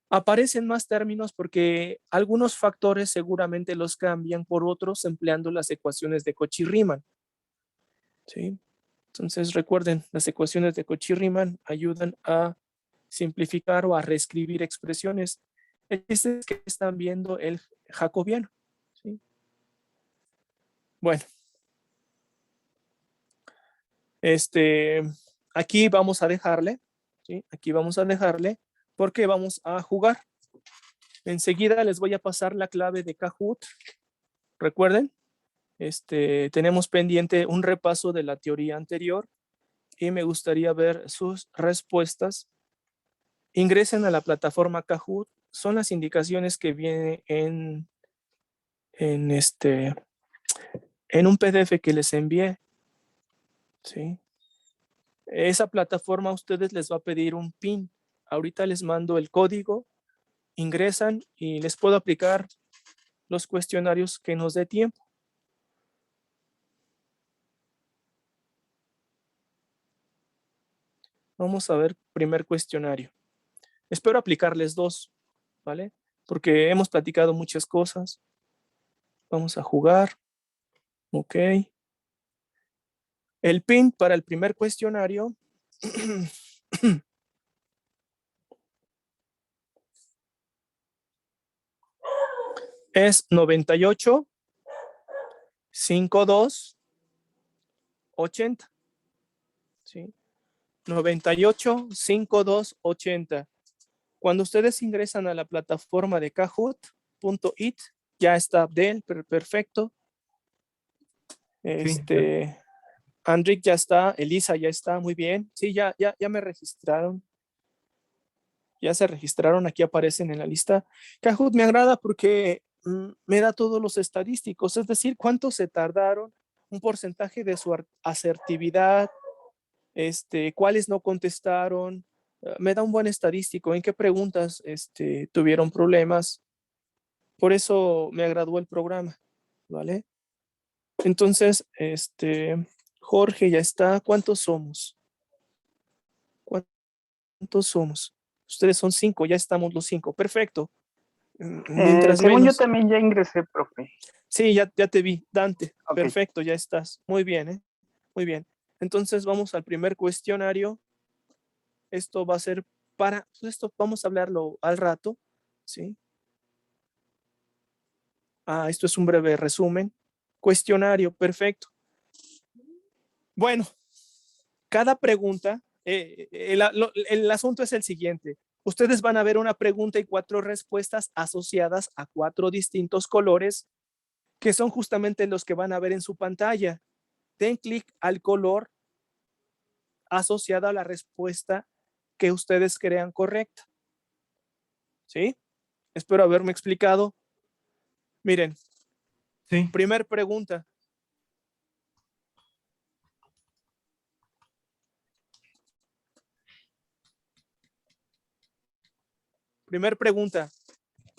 Aparecen más términos porque algunos factores seguramente los cambian por otros empleando las ecuaciones de Cauchy-Riemann. ¿Sí? Entonces recuerden, las ecuaciones de Cauchy-Riemann ayudan a simplificar o a reescribir expresiones. Este es que están viendo el jacobiano. ¿Sí? Bueno, aquí vamos a dejarle, ¿sí? Aquí vamos a dejarle porque vamos a jugar. Enseguida les voy a pasar la clave de Kahoot. Recuerden, tenemos pendiente un repaso de la teoría anterior y me gustaría ver sus respuestas. Ingresen a la plataforma Kahoot. Son las indicaciones que vienen en un PDF que les envié. ¿Sí? Esa plataforma a ustedes les va a pedir un PIN. Ahorita les mando el código, ingresan y les puedo aplicar los cuestionarios que nos dé tiempo. Vamos a ver primer cuestionario. Espero aplicarles 2, ¿vale? Porque hemos platicado muchas cosas. Vamos a jugar. Ok. El PIN para el primer cuestionario es 98 52 80. ¿Sí? 98 52 80. Cuando ustedes ingresan a la plataforma de Kahoot.it, ya está Abdel, perfecto. Andrick ya está, Elisa ya está, muy bien. Sí, ya me registraron. Ya se registraron, aquí aparecen en la lista. Kahoot me agrada porque me da todos los estadísticos, es decir, cuánto se tardaron, un porcentaje de su asertividad, cuáles no contestaron, me da un buen estadístico, en qué preguntas tuvieron problemas. Por eso me agradó el programa, ¿vale? Entonces, Jorge ya está. ¿Cuántos somos? ¿Cuántos somos? Ustedes son 5, ya estamos los 5. Perfecto. Mientras según menos. yo también ya ingresé, profe. Sí, ya te vi, Dante. Okay. Perfecto, ya estás. Muy bien, ¿eh? Muy bien. Entonces vamos al primer cuestionario. Esto va a ser esto vamos a hablarlo al rato, ¿sí? Esto es un breve resumen. Cuestionario, perfecto. Bueno, cada pregunta, el asunto es el siguiente. Ustedes van a ver una pregunta y 4 respuestas asociadas a 4 distintos colores que son justamente los que van a ver en su pantalla. Den clic al color asociada a la respuesta que ustedes crean correcta. ¿Sí? Espero haberme explicado. Miren, Sí. primer pregunta. Primer pregunta.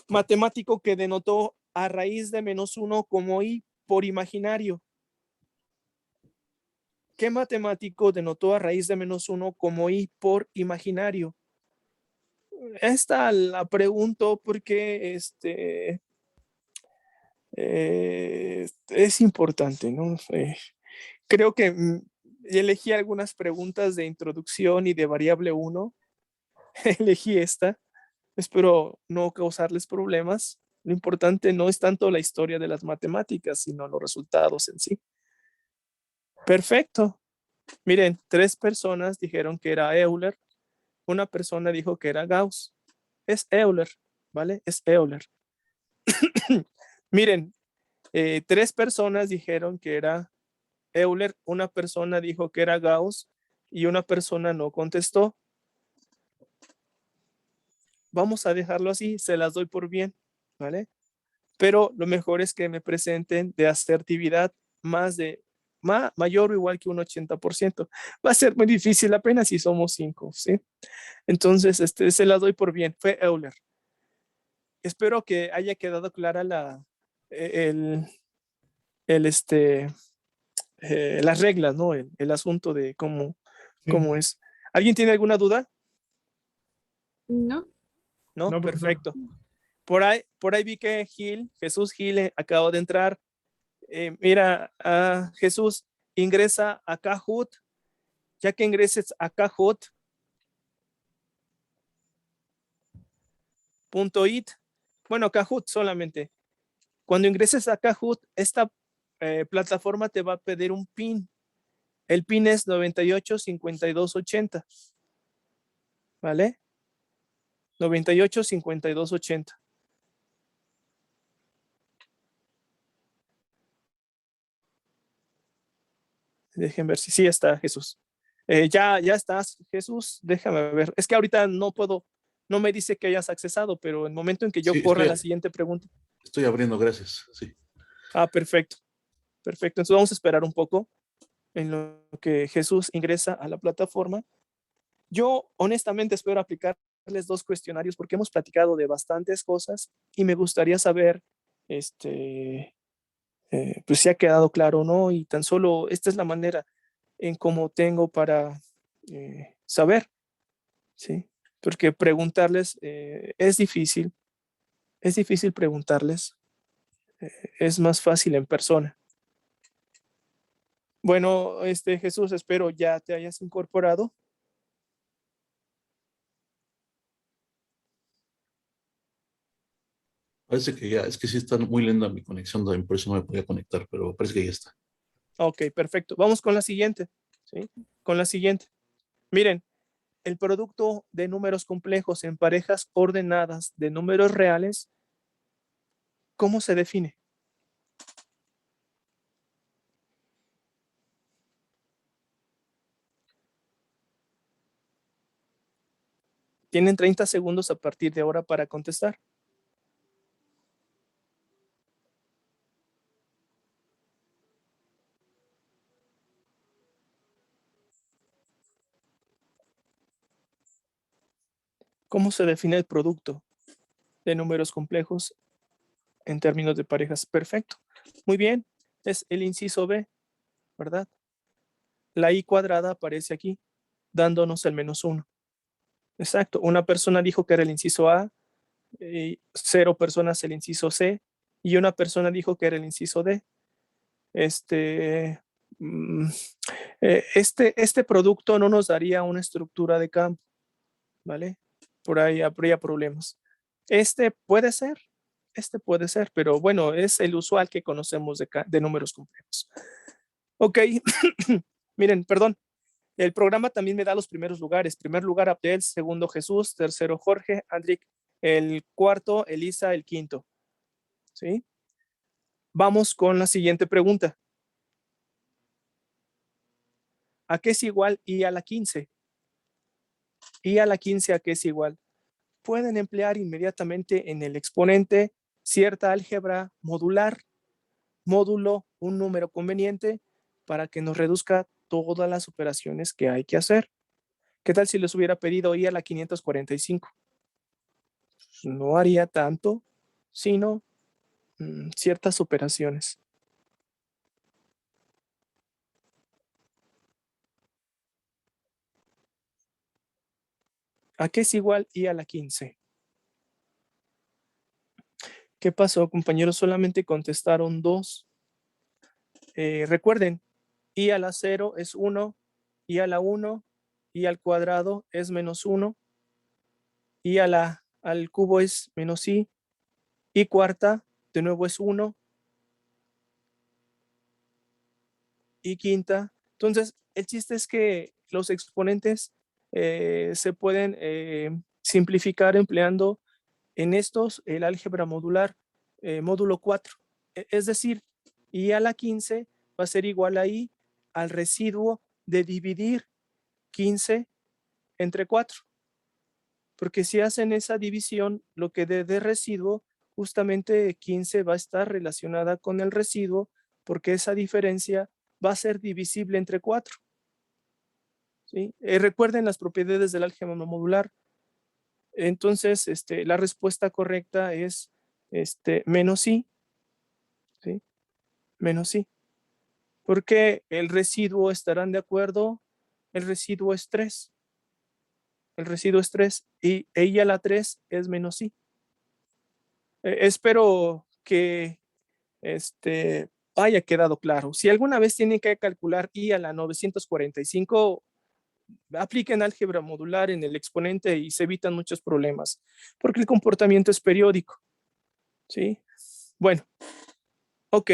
Matemático que denotó a raíz de -1 como i por imaginario. ¿Qué matemático denotó a raíz de -1 como i por imaginario? Esta la pregunto porque es importante, ¿no? Creo que elegí algunas preguntas de introducción y de variable 1. Elegí esta. Espero no causarles problemas. Lo importante no es tanto la historia de las matemáticas, sino los resultados en sí. Perfecto. Miren, 3 personas dijeron que era Euler. Una persona dijo que era Gauss. Es Euler, ¿vale? Es Euler. Miren, 3 personas dijeron que era Euler. Una persona dijo que era Gauss y una persona no contestó. Vamos a dejarlo así, se las doy por bien, ¿vale? Pero lo mejor es que me presenten de asertividad mayor o igual que un 80%. Va a ser muy difícil apenas si somos 5, ¿sí? Entonces, se las doy por bien. Fue Euler. Espero que haya quedado clara el, el, las reglas, ¿no? El asunto de cómo es. ¿Alguien tiene alguna duda? No. ¿No? No, profesor. Perfecto. Por ahí vi que Jesús Gil acabó de entrar. Mira, Jesús, ingresa a Kahoot. Ya que ingreses a Kahoot.it, bueno, Kahoot solamente. Cuando ingreses a Kahoot, esta plataforma te va a pedir un PIN. El PIN es 985280. ¿Vale? 985280. Dejen ver si sí está Jesús. Ya estás, Jesús. Déjame ver. Es que ahorita no puedo, no me dice que hayas accesado, pero en el momento en que yo Sí, corra la siguiente pregunta. Estoy abriendo, gracias. Sí. Perfecto. Perfecto. Entonces vamos a esperar un poco en lo que Jesús ingresa a la plataforma. Yo honestamente espero aplicarles 2 cuestionarios porque hemos platicado de bastantes cosas y me gustaría saber pues si ha quedado claro o no, y tan solo esta es la manera en cómo tengo para saber, ¿sí? Porque preguntarles es difícil preguntarles, es más fácil en persona. Bueno, Jesús, espero ya te hayas incorporado. Parece que ya, es que sí está muy lenta mi conexión, también por eso no me podía conectar, pero parece que ya está. Ok, perfecto. Vamos con la siguiente, ¿sí? Con la siguiente. Miren, el producto de números complejos en parejas ordenadas de números reales, ¿cómo se define? Tienen 30 segundos a partir de ahora para contestar. ¿Cómo se define el producto de números complejos en términos de parejas? Perfecto. Muy bien. Es el inciso B, ¿verdad? La i cuadrada aparece aquí, dándonos el -1. Exacto. Una persona dijo que era el inciso A, 0 personas el inciso C, y una persona dijo que era el inciso D. Mm, este producto no nos daría una estructura de campo, ¿vale? Por ahí habría problemas. Este puede ser, pero bueno, es el usual que conocemos de números complejos. Ok, miren, perdón, el programa también me da los primeros lugares. Primer lugar, Abdel, segundo, Jesús, tercero, Jorge, Andric, el cuarto, Elisa, el quinto. ¿Sí? Vamos con la siguiente pregunta. ¿A qué es igual I a la 15? I a la 15, ¿a qué es igual? Pueden emplear inmediatamente en el exponente cierta álgebra modular, módulo, un número conveniente, para que nos reduzca todas las operaciones que hay que hacer. ¿Qué tal si les hubiera pedido I a la 545? No haría tanto, sino ciertas operaciones. ¿A qué es igual I a la 15? ¿Qué pasó, compañeros? Solamente contestaron 2. Recuerden, I a la 0 es 1, I a la 1, I al cuadrado es menos 1, I al cubo es menos I cuarta de nuevo es 1, I quinta. Entonces, el chiste es que los exponentes se pueden simplificar empleando en estos el álgebra modular módulo 4. Es decir, I a la 15 va a ser igual a I al residuo de dividir 15 entre 4. Porque si hacen esa división, lo que de residuo, justamente 15 va a estar relacionada con el residuo, porque esa diferencia va a ser divisible entre 4. ¿Sí? Recuerden las propiedades del álgebra modular. Entonces, la respuesta correcta es menos I. ¿Sí? Menos I. Porque el residuo, ¿estarán de acuerdo? El residuo es 3. El residuo es 3 y I a la 3 es menos I. Espero que haya quedado claro. Si alguna vez tienen que calcular I a la 945, apliquen álgebra modular en el exponente y se evitan muchos problemas, porque el comportamiento es periódico. ¿Sí? Bueno, ok.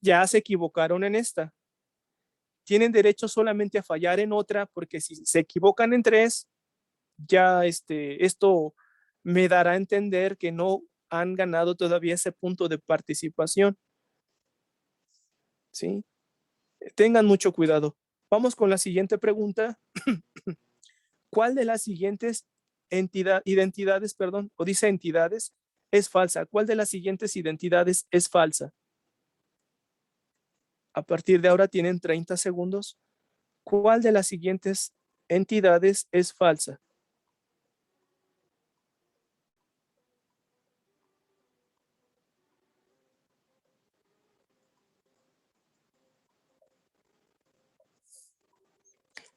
Ya se equivocaron en esta. Tienen derecho solamente a fallar en otra, porque si se equivocan en 3, ya esto me dará a entender que no han ganado todavía ese punto de participación. ¿Sí? Tengan mucho cuidado. Vamos con la siguiente pregunta. ¿Cuál de las siguientes identidades, o dice entidades, es falsa? ¿Cuál de las siguientes identidades es falsa? A partir de ahora tienen 30 segundos. ¿Cuál de las siguientes entidades es falsa?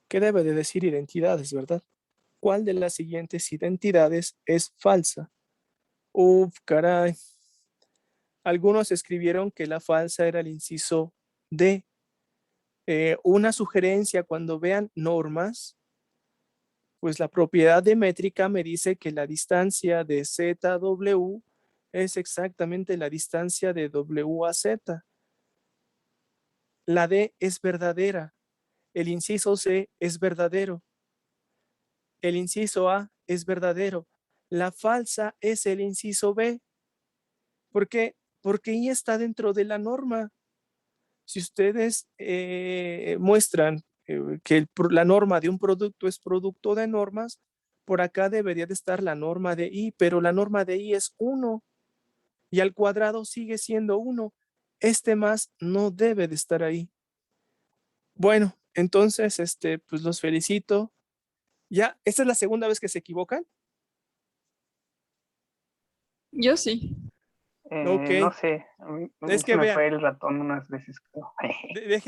¿Qué debe de decir identidades, verdad? ¿Cuál de las siguientes identidades es falsa? Uf, caray. Algunos escribieron que la falsa era el inciso D. Una sugerencia cuando vean normas, pues la propiedad de métrica me dice que la distancia de ZW es exactamente la distancia de W a Z. La D es verdadera. El inciso C es verdadero. El inciso A es verdadero. La falsa es el inciso B. ¿Por qué? Porque I está dentro de la norma. Si ustedes muestran que la norma de un producto es producto de normas, por acá debería de estar la norma de I, pero la norma de I es 1 y al cuadrado sigue siendo 1. Este más no debe de estar ahí. Bueno, entonces, pues los felicito. Ya, ¿esta es la segunda vez que se equivocan? Yo sí. Ok. No sé, a mí Es se que me vean, fue el ratón unas veces.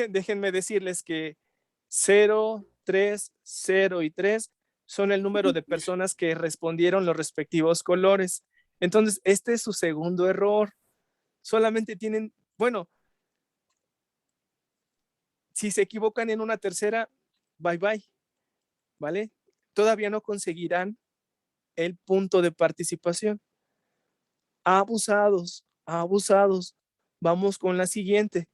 déjenme decirles que 0, 3, 0 y 3 son el número de personas que respondieron los respectivos colores. Entonces, este es su segundo error. Solamente tienen, bueno, si se equivocan en una tercera, bye bye, ¿vale? Todavía no conseguirán el punto de participación. Abusados, abusados. Vamos con la siguiente.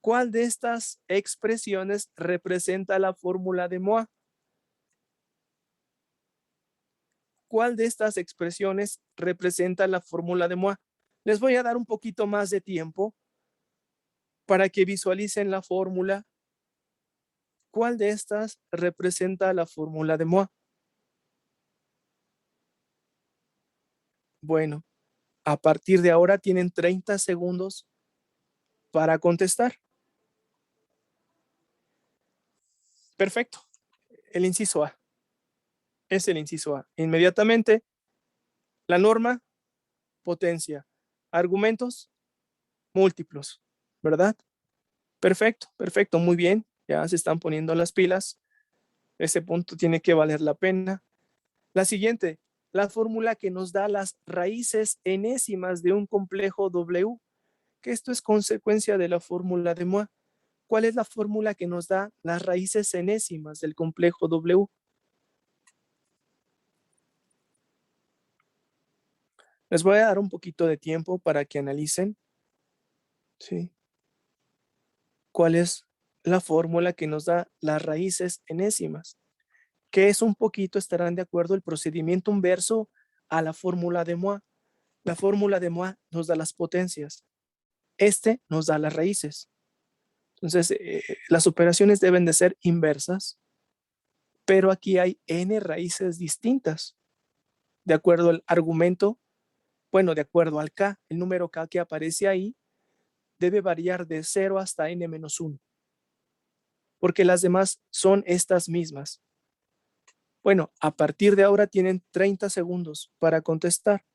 ¿Cuál de estas expresiones representa la fórmula de Moa? ¿Cuál de estas expresiones representa la fórmula de Moa? Les voy a dar un poquito más de tiempo para que visualicen la fórmula ¿Cuál de estas representa la fórmula de Moa? Bueno, a partir de ahora tienen 30 segundos para contestar. Perfecto. El inciso A. Es el inciso A. Inmediatamente, la norma, potencia. Argumentos, múltiplos. ¿Verdad? Perfecto, perfecto. Muy bien. Ya se están poniendo las pilas. Ese punto tiene que valer la pena. La siguiente, la fórmula que nos da las raíces enésimas de un complejo W, que esto es consecuencia de la fórmula de Moa. ¿Cuál es la fórmula que nos da las raíces enésimas del complejo W? Les voy a dar un poquito de tiempo para que analicen. ¿Sí? ¿Cuál es la fórmula que nos da las raíces enésimas? Que es un poquito, estarán de acuerdo, el procedimiento inverso a la fórmula de Moa. La fórmula de Moa nos da las potencias. Este nos da las raíces. Entonces, las operaciones deben de ser inversas, pero aquí hay n raíces distintas. De acuerdo al argumento, bueno, de acuerdo al k, el número k que aparece ahí debe variar de 0 hasta n-1, porque las demás son estas mismas. Bueno, a partir de ahora tienen 30 segundos para contestar.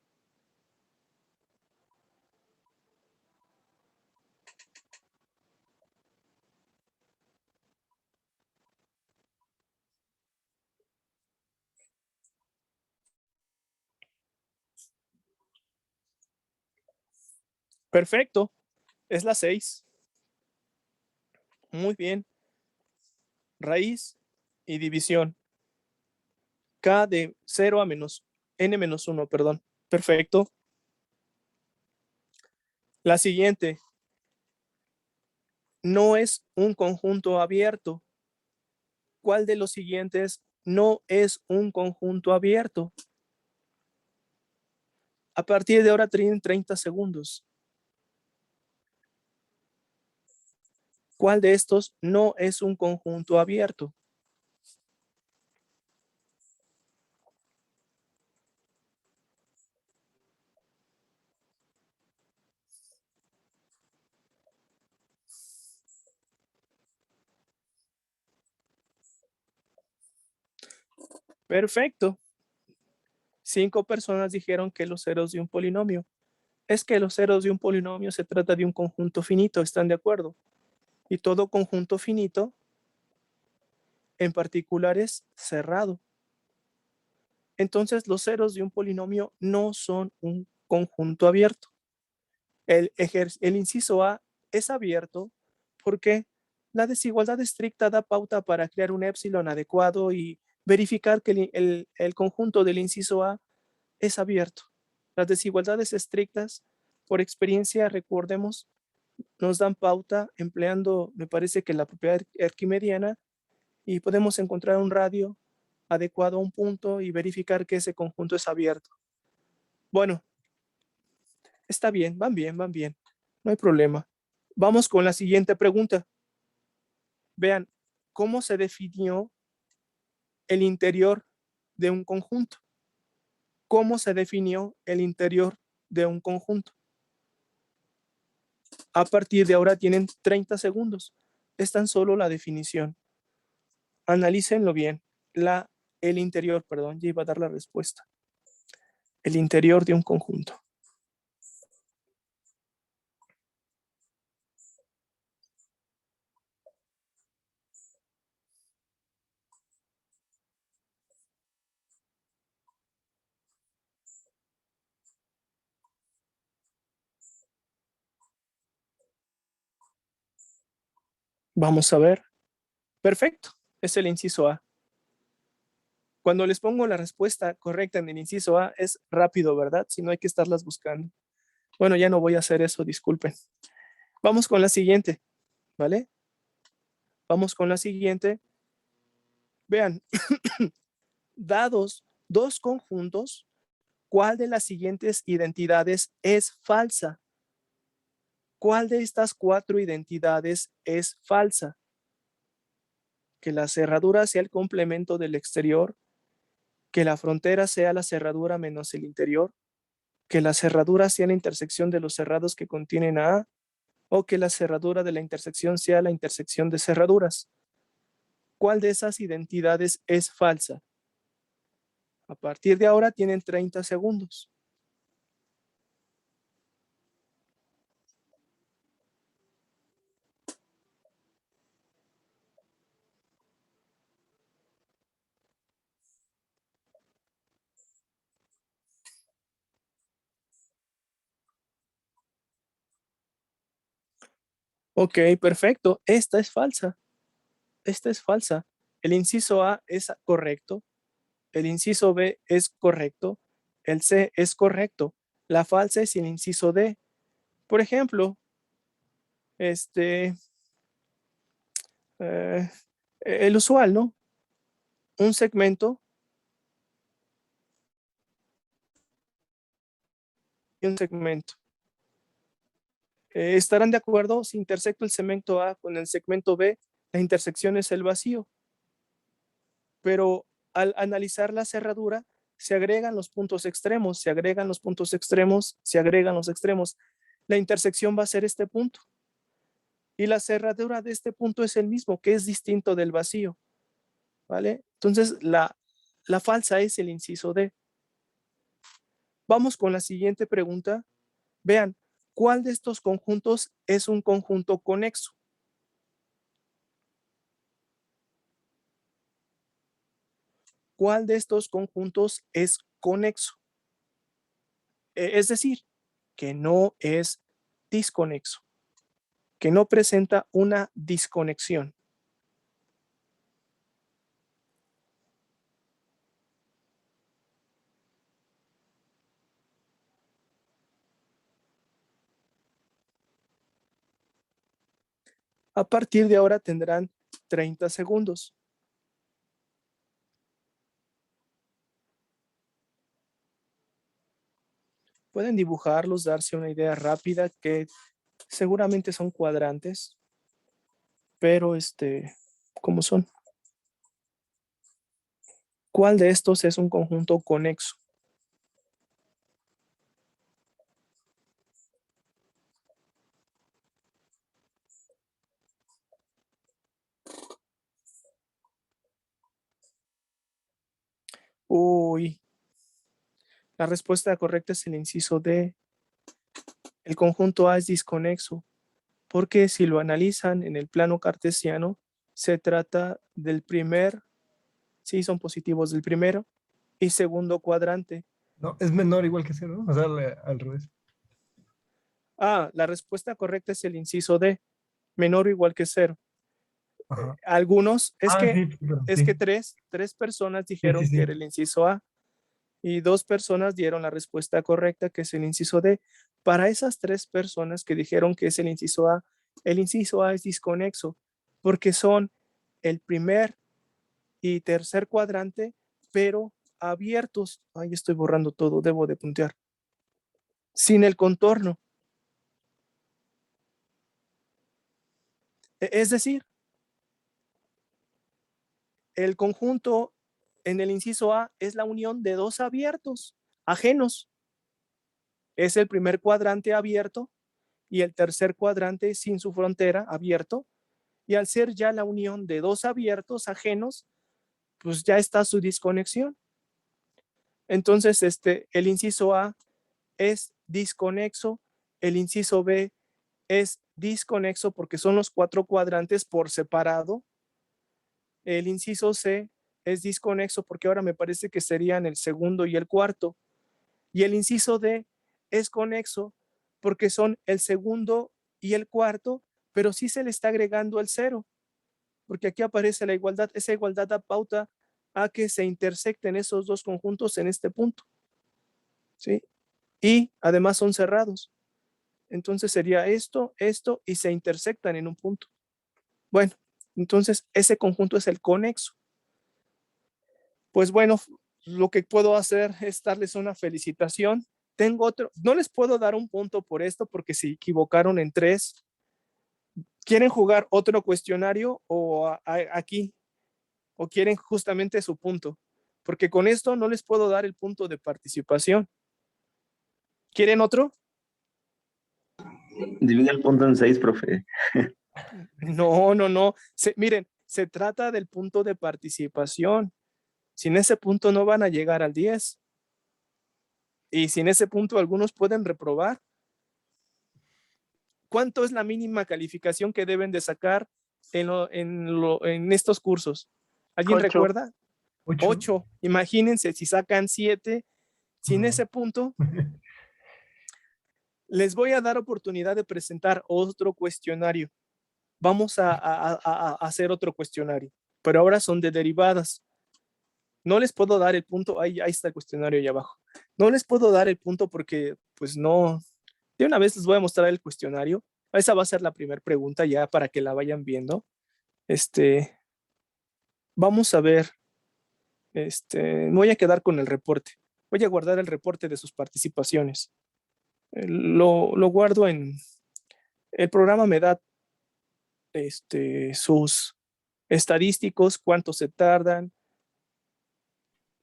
Perfecto, es la 6. Muy bien. Raíz y división. K de 0 a menos n-1, perdón. Perfecto. La siguiente. No es un conjunto abierto. ¿Cuál de los siguientes no es un conjunto abierto? A partir de ahora tienen 30 segundos. ¿Cuál de estos no es un conjunto abierto? Perfecto. 5 personas dijeron que los ceros de un polinomio. Es que los ceros de un polinomio se trata de un conjunto finito, ¿están de acuerdo? Y todo conjunto finito en particular es cerrado. Entonces los ceros de un polinomio no son un conjunto abierto. El inciso A es abierto porque la desigualdad estricta da pauta para crear un épsilon adecuado y verificar que el conjunto del inciso A es abierto. Las desigualdades estrictas, por experiencia, recordemos, nos dan pauta empleando, me parece que la propiedad arquimediana, y podemos encontrar un radio adecuado a un punto y verificar que ese conjunto es abierto. Bueno, está bien, van bien, van bien. No hay problema. Vamos con la siguiente pregunta. Vean, ¿cómo se definió el interior de un conjunto? ¿Cómo se definió el interior de un conjunto? A partir de ahora tienen 30 segundos. Es tan solo la definición. Analícenlo bien. El interior, perdón, ya iba a dar la respuesta. El interior de un conjunto. Vamos a ver. Perfecto. Es el inciso A. Cuando les pongo la respuesta correcta en el inciso A, es rápido, ¿verdad? Si no hay que estarlas buscando. Bueno, ya no voy a hacer eso, disculpen. Vamos con la siguiente, ¿vale? Vamos con la siguiente. Vean, dados dos conjuntos, ¿cuál de las siguientes identidades es falsa? ¿Cuál de estas 4 identidades es falsa? que la cerradura sea el complemento del exterior, que la frontera sea la cerradura menos el interior, que la cerradura sea la intersección de los cerrados que contienen a A, o que la cerradura de la intersección sea la intersección de cerraduras. ¿Cuál de esas identidades es falsa? A partir de ahora tienen 30 segundos. Ok, perfecto. Esta es falsa. Esta es falsa. El inciso A es correcto. El inciso B es correcto. El C es correcto. La falsa es el inciso D. Por ejemplo, eh, el usual, ¿no? Un segmento y un segmento. ¿Estarán de acuerdo? Si intersecto el segmento A con el segmento B, la intersección es el vacío. Pero al analizar la cerradura, se agregan los puntos extremos, se agregan los puntos extremos, se agregan los extremos. La intersección va a ser este punto. Y la cerradura de este punto es el mismo, que es distinto del vacío. ¿Vale? Entonces, la falsa es el inciso D. Vamos con la siguiente pregunta. Vean, ¿cuál de estos conjuntos es un conjunto conexo? ¿Cuál de estos conjuntos es conexo? Es decir, que no es disconexo, que no presenta una disconexión. A partir de ahora tendrán 30 segundos. Pueden dibujarlos, darse una idea rápida que seguramente son cuadrantes, pero ¿cómo son? ¿Cuál de estos es un conjunto conexo? Uy, la respuesta correcta es el inciso D. El conjunto A es disconexo, porque si lo analizan en el plano cartesiano, se trata del primer, sí, son positivos del primero y segundo cuadrante. No, es menor igual que cero, ¿no? O sea, al revés. Ah, la respuesta correcta es el inciso D, menor o igual que 0. Ajá. Algunos, Sí, pero es sí. que tres personas Sí, dijeron sí. que era el inciso A y 2 personas dieron la respuesta correcta, que es el inciso D. Para esas 3 personas que dijeron que es el inciso A es disconexo, porque son el primer y tercer cuadrante, pero abiertos. Ahí estoy borrando todo, debo de puntear. Sin el contorno. Es decir, el conjunto en el inciso A es la unión de 2 abiertos, ajenos. Es el primer cuadrante abierto y el tercer cuadrante sin su frontera abierto. Y al ser ya la unión de 2 abiertos ajenos, pues ya está su disconexión. Entonces, el inciso A es disconexo, el inciso B es disconexo porque son los 4 cuadrantes por separado. El inciso C es disconexo porque ahora me parece que serían el segundo y el cuarto. Y el inciso D es conexo porque son el segundo y el cuarto, pero sí se le está agregando el 0, porque aquí aparece la igualdad. Esa igualdad da pauta a que se intersecten esos dos conjuntos en este punto, ¿sí? Y además son cerrados. Entonces sería esto, esto, y se intersectan en un punto. Bueno, entonces ese conjunto es el conexo. Pues bueno, lo que puedo hacer es darles una felicitación. Tengo otro, no les puedo dar un punto por esto porque se equivocaron en 3. ¿Quieren jugar otro cuestionario o aquí? ¿O quieren justamente su punto? Porque con esto no les puedo dar el punto de participación. ¿Quieren otro? Divide el punto en 6, profe. No. Miren, se trata del punto de participación. Sin ese punto no van a llegar al 10. Y sin ese punto algunos pueden reprobar. ¿Cuánto es la mínima calificación que deben de sacar en estos cursos? ¿Alguien 8. recuerda? 8. 8. Imagínense si sacan 7. Sin ese punto, les voy a dar oportunidad de presentar otro cuestionario. Vamos a hacer otro cuestionario, pero ahora son de derivadas. No les puedo dar el punto, ahí está el cuestionario ahí abajo. No les puedo dar el punto porque, pues no, de una vez les voy a mostrar el cuestionario. Esa va a ser la primera pregunta ya para que la vayan viendo. Vamos a ver, me voy a quedar con el reporte. Voy a guardar el reporte de sus participaciones. Lo guardo el programa me da sus estadísticos, cuánto se tardan,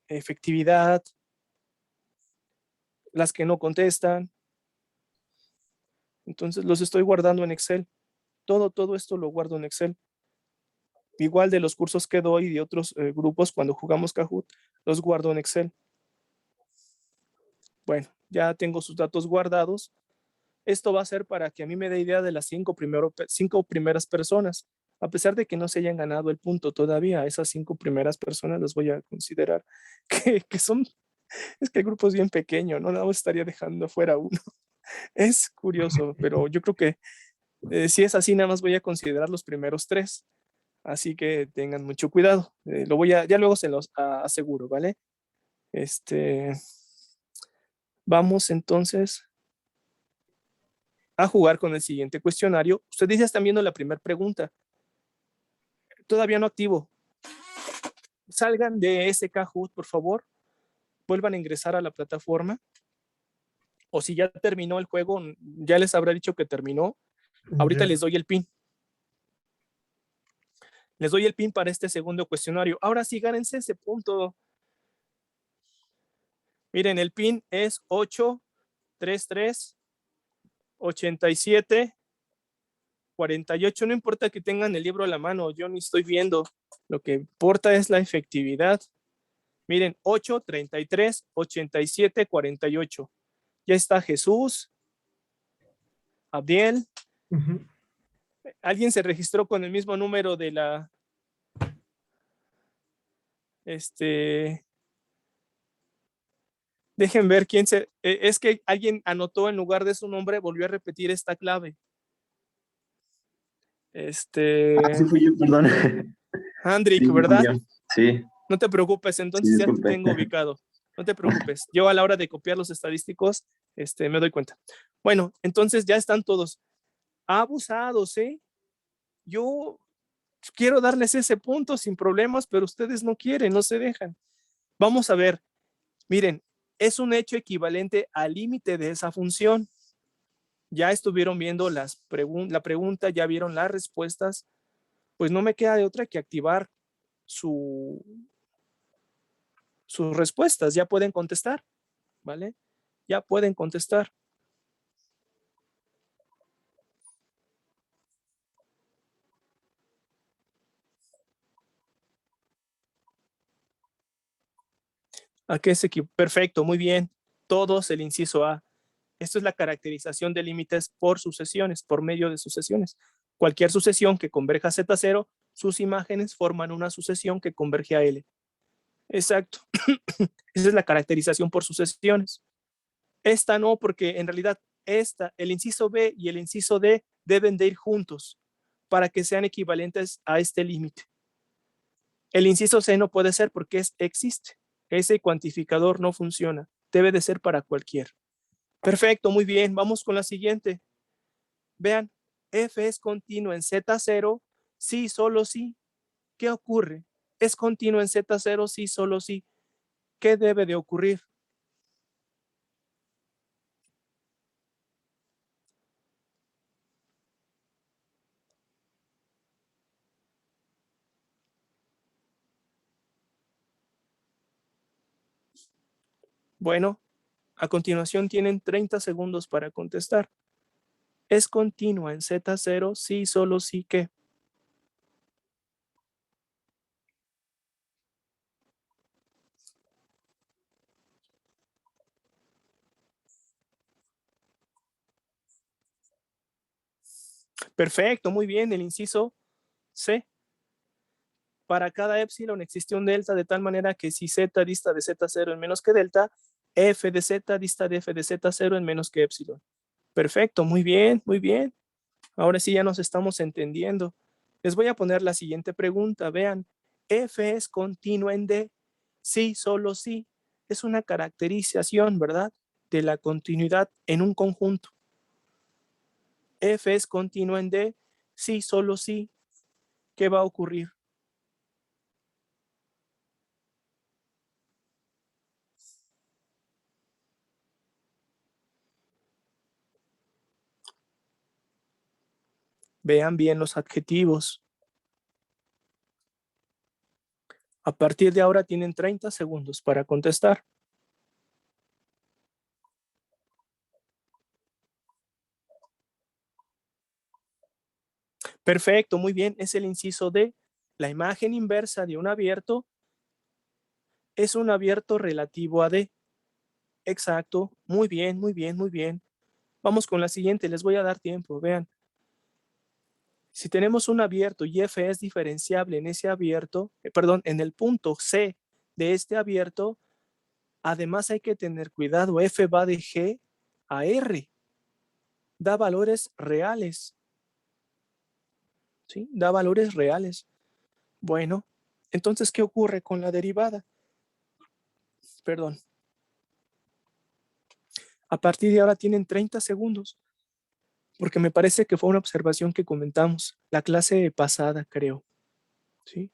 efectividad, las que no contestan. Entonces los estoy guardando en Excel. Todo esto lo guardo en Excel. Igual de los cursos que doy y de otros grupos cuando jugamos Kahoot, los guardo en Excel. Bueno, ya tengo sus datos guardados. Esto va a ser para que a mí me dé idea de las 5 primeras personas. A pesar de que no se hayan ganado el punto todavía, esas 5 primeras personas las voy a considerar que son, es que el grupo es bien pequeño, no la estaría dejando fuera uno. Es curioso, pero yo creo que si es así, nada más voy a considerar los primeros 3. Así que tengan mucho cuidado. Ya luego se los aseguro, ¿vale? Vamos entonces a jugar con el siguiente cuestionario. Ustedes ya están viendo la primera pregunta. Todavía no activo. Salgan de ese Kahoot, por favor. Vuelvan a ingresar a la plataforma. O si ya terminó el juego, ya les habrá dicho que terminó. Ahorita les doy el pin. Les doy el pin para este segundo cuestionario. Ahora sí, gánense ese punto. Miren, el pin es 833 87 48. No importa que tengan el libro a la mano, yo ni estoy viendo. Lo que importa es la efectividad. Miren, 8, 33, 87, 48. Ya está Jesús, Abdiel. ¿Alguien se registró con el mismo número de la... Dejen ver quién se... Es que alguien anotó en lugar de su nombre, volvió a repetir esta clave. Sí fui yo, perdón. Andrick, Sí, ¿verdad? fui yo. Sí, No te preocupes, sí, entonces ya te disculpe. tengo ubicado. No te preocupes. Yo a la hora de copiar los estadísticos, me doy cuenta. Bueno, entonces ya están todos abusados, ¿eh? Yo quiero darles ese punto sin problemas, pero ustedes no quieren, no se dejan. Vamos a ver. Miren, es un hecho equivalente al límite de esa función. Ya estuvieron viendo la pregunta, ya vieron las respuestas. Pues no me queda de otra que activar sus respuestas. Ya pueden contestar, ¿vale? Ya pueden contestar. ¿A qué se equivoca? Perfecto, muy bien. Todos el inciso A. Esto es la caracterización de límites por sucesiones, por medio de sucesiones. Cualquier sucesión que converja a Z0, sus imágenes forman una sucesión que converge a L. Exacto. Esa es la caracterización por sucesiones. Esta no, porque en realidad el inciso B y el inciso D deben de ir juntos para que sean equivalentes a este límite. El inciso C no puede ser porque existe. Ese cuantificador no funciona. Debe de ser para cualquier. Perfecto, muy bien. Vamos con la siguiente. Vean, F es continuo en Z0, sí, solo sí. ¿Qué ocurre? Es continuo en Z0, sí, solo sí. ¿Qué debe de ocurrir? Bueno, a continuación tienen 30 segundos para contestar. ¿Es continua en Z0? Sí, solo sí que. Perfecto, muy bien. El inciso C. Para cada épsilon existe un delta de tal manera que si Z dista de Z0 en menos que delta, F de Z dista de F de Z0 en menos que épsilon. Perfecto, muy bien, muy bien. Ahora sí ya nos estamos entendiendo. Les voy a poner la siguiente pregunta. Vean, F es continua en D. Sí, solo sí. Es una caracterización, ¿verdad? De la continuidad en un conjunto. F es continua en D. Sí, solo sí. ¿Qué va a ocurrir? Vean bien los adjetivos. A partir de ahora tienen 30 segundos para contestar. Perfecto, muy bien. Es el inciso D. La imagen inversa de un abierto es un abierto relativo a D. Exacto. Muy bien, muy bien, muy bien. Vamos con la siguiente. Les voy a dar tiempo. Vean. Si tenemos un abierto y F es diferenciable en ese abierto, perdón, en el punto C de este abierto, además hay que tener cuidado. F va de G a R. Da valores reales. ¿Sí? Da valores reales. Bueno, entonces, ¿qué ocurre con la derivada? Perdón. A partir de ahora tienen 30 segundos, porque me parece que fue una observación que comentamos la clase pasada, creo. ¿Sí?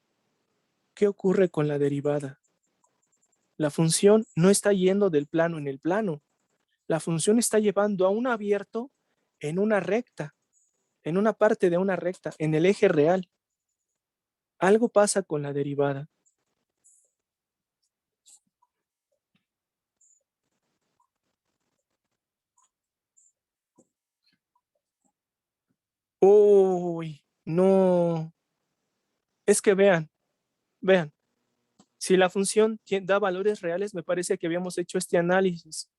¿Qué ocurre con la derivada? La función no está yendo del plano en el plano. La función está llevando a un abierto en una recta, en una parte de una recta, en el eje real. Algo pasa con la derivada. Uy, no. Es que vean. Si la función da valores reales, me parece que habíamos hecho este análisis.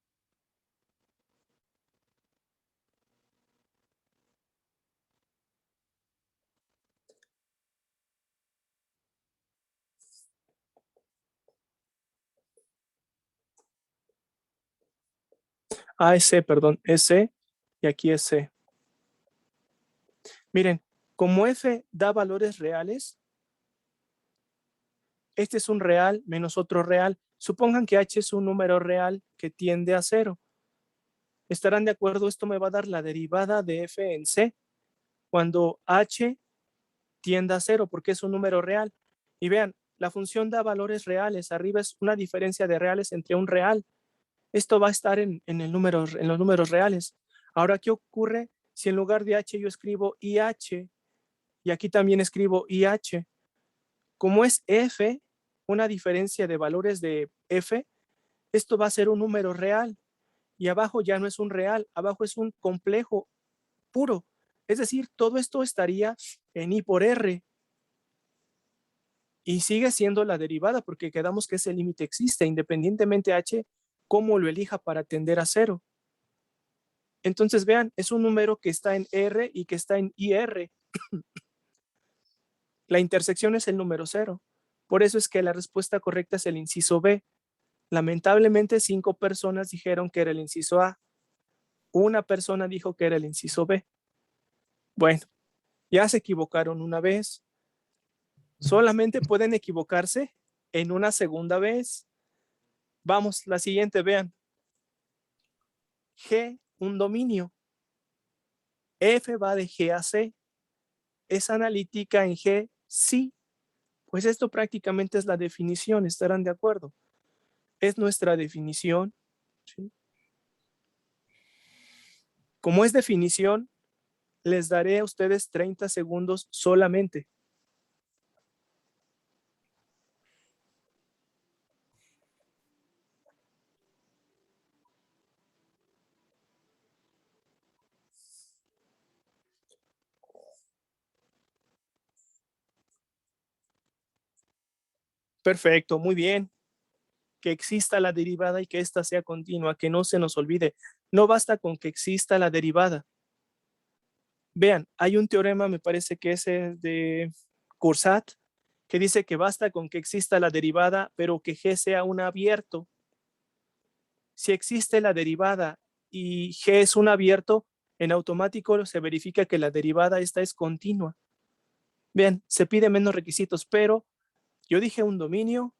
Es C, perdón, es C y aquí es C. Miren, como F da valores reales, este es un real menos otro real. Supongan que H es un número real que tiende a 0. ¿Estarán de acuerdo? Esto me va a dar la derivada de F en C cuando H tienda a 0 porque es un número real. Y vean, la función da valores reales. Arriba es una diferencia de reales entre un real. Esto va a estar en los números reales. Ahora, ¿qué ocurre si en lugar de H yo escribo IH y aquí también escribo IH? Como es F, una diferencia de valores de F, esto va a ser un número real y abajo ya no es un real, abajo es un complejo puro. Es decir, todo esto estaría en I por R y sigue siendo la derivada porque quedamos que ese límite existe independientemente H cómo lo elija para tender a 0. Entonces vean, es un número que está en R y que está en IR. La intersección es el número 0. Por eso es que la respuesta correcta es el inciso B. Lamentablemente 5 personas dijeron que era el inciso A. Una persona dijo que era el inciso B. Bueno, ya se equivocaron una vez. Solamente pueden equivocarse en una segunda vez. Vamos, la siguiente, vean. G, un dominio. F va de G a C. ¿Es analítica en G? Sí. Pues esto prácticamente es la definición, ¿estarán de acuerdo? Es nuestra definición. ¿Sí? Como es definición, les daré a ustedes 30 segundos solamente. Perfecto, muy bien. Que exista la derivada y que ésta sea continua, que no se nos olvide. No basta con que exista la derivada. Vean, hay un teorema, me parece que es el de Cursat, que dice que basta con que exista la derivada, pero que G sea un abierto. Si existe la derivada y G es un abierto, en automático se verifica que la derivada esta es continua. Vean, se pide menos requisitos, pero yo dije un dominio,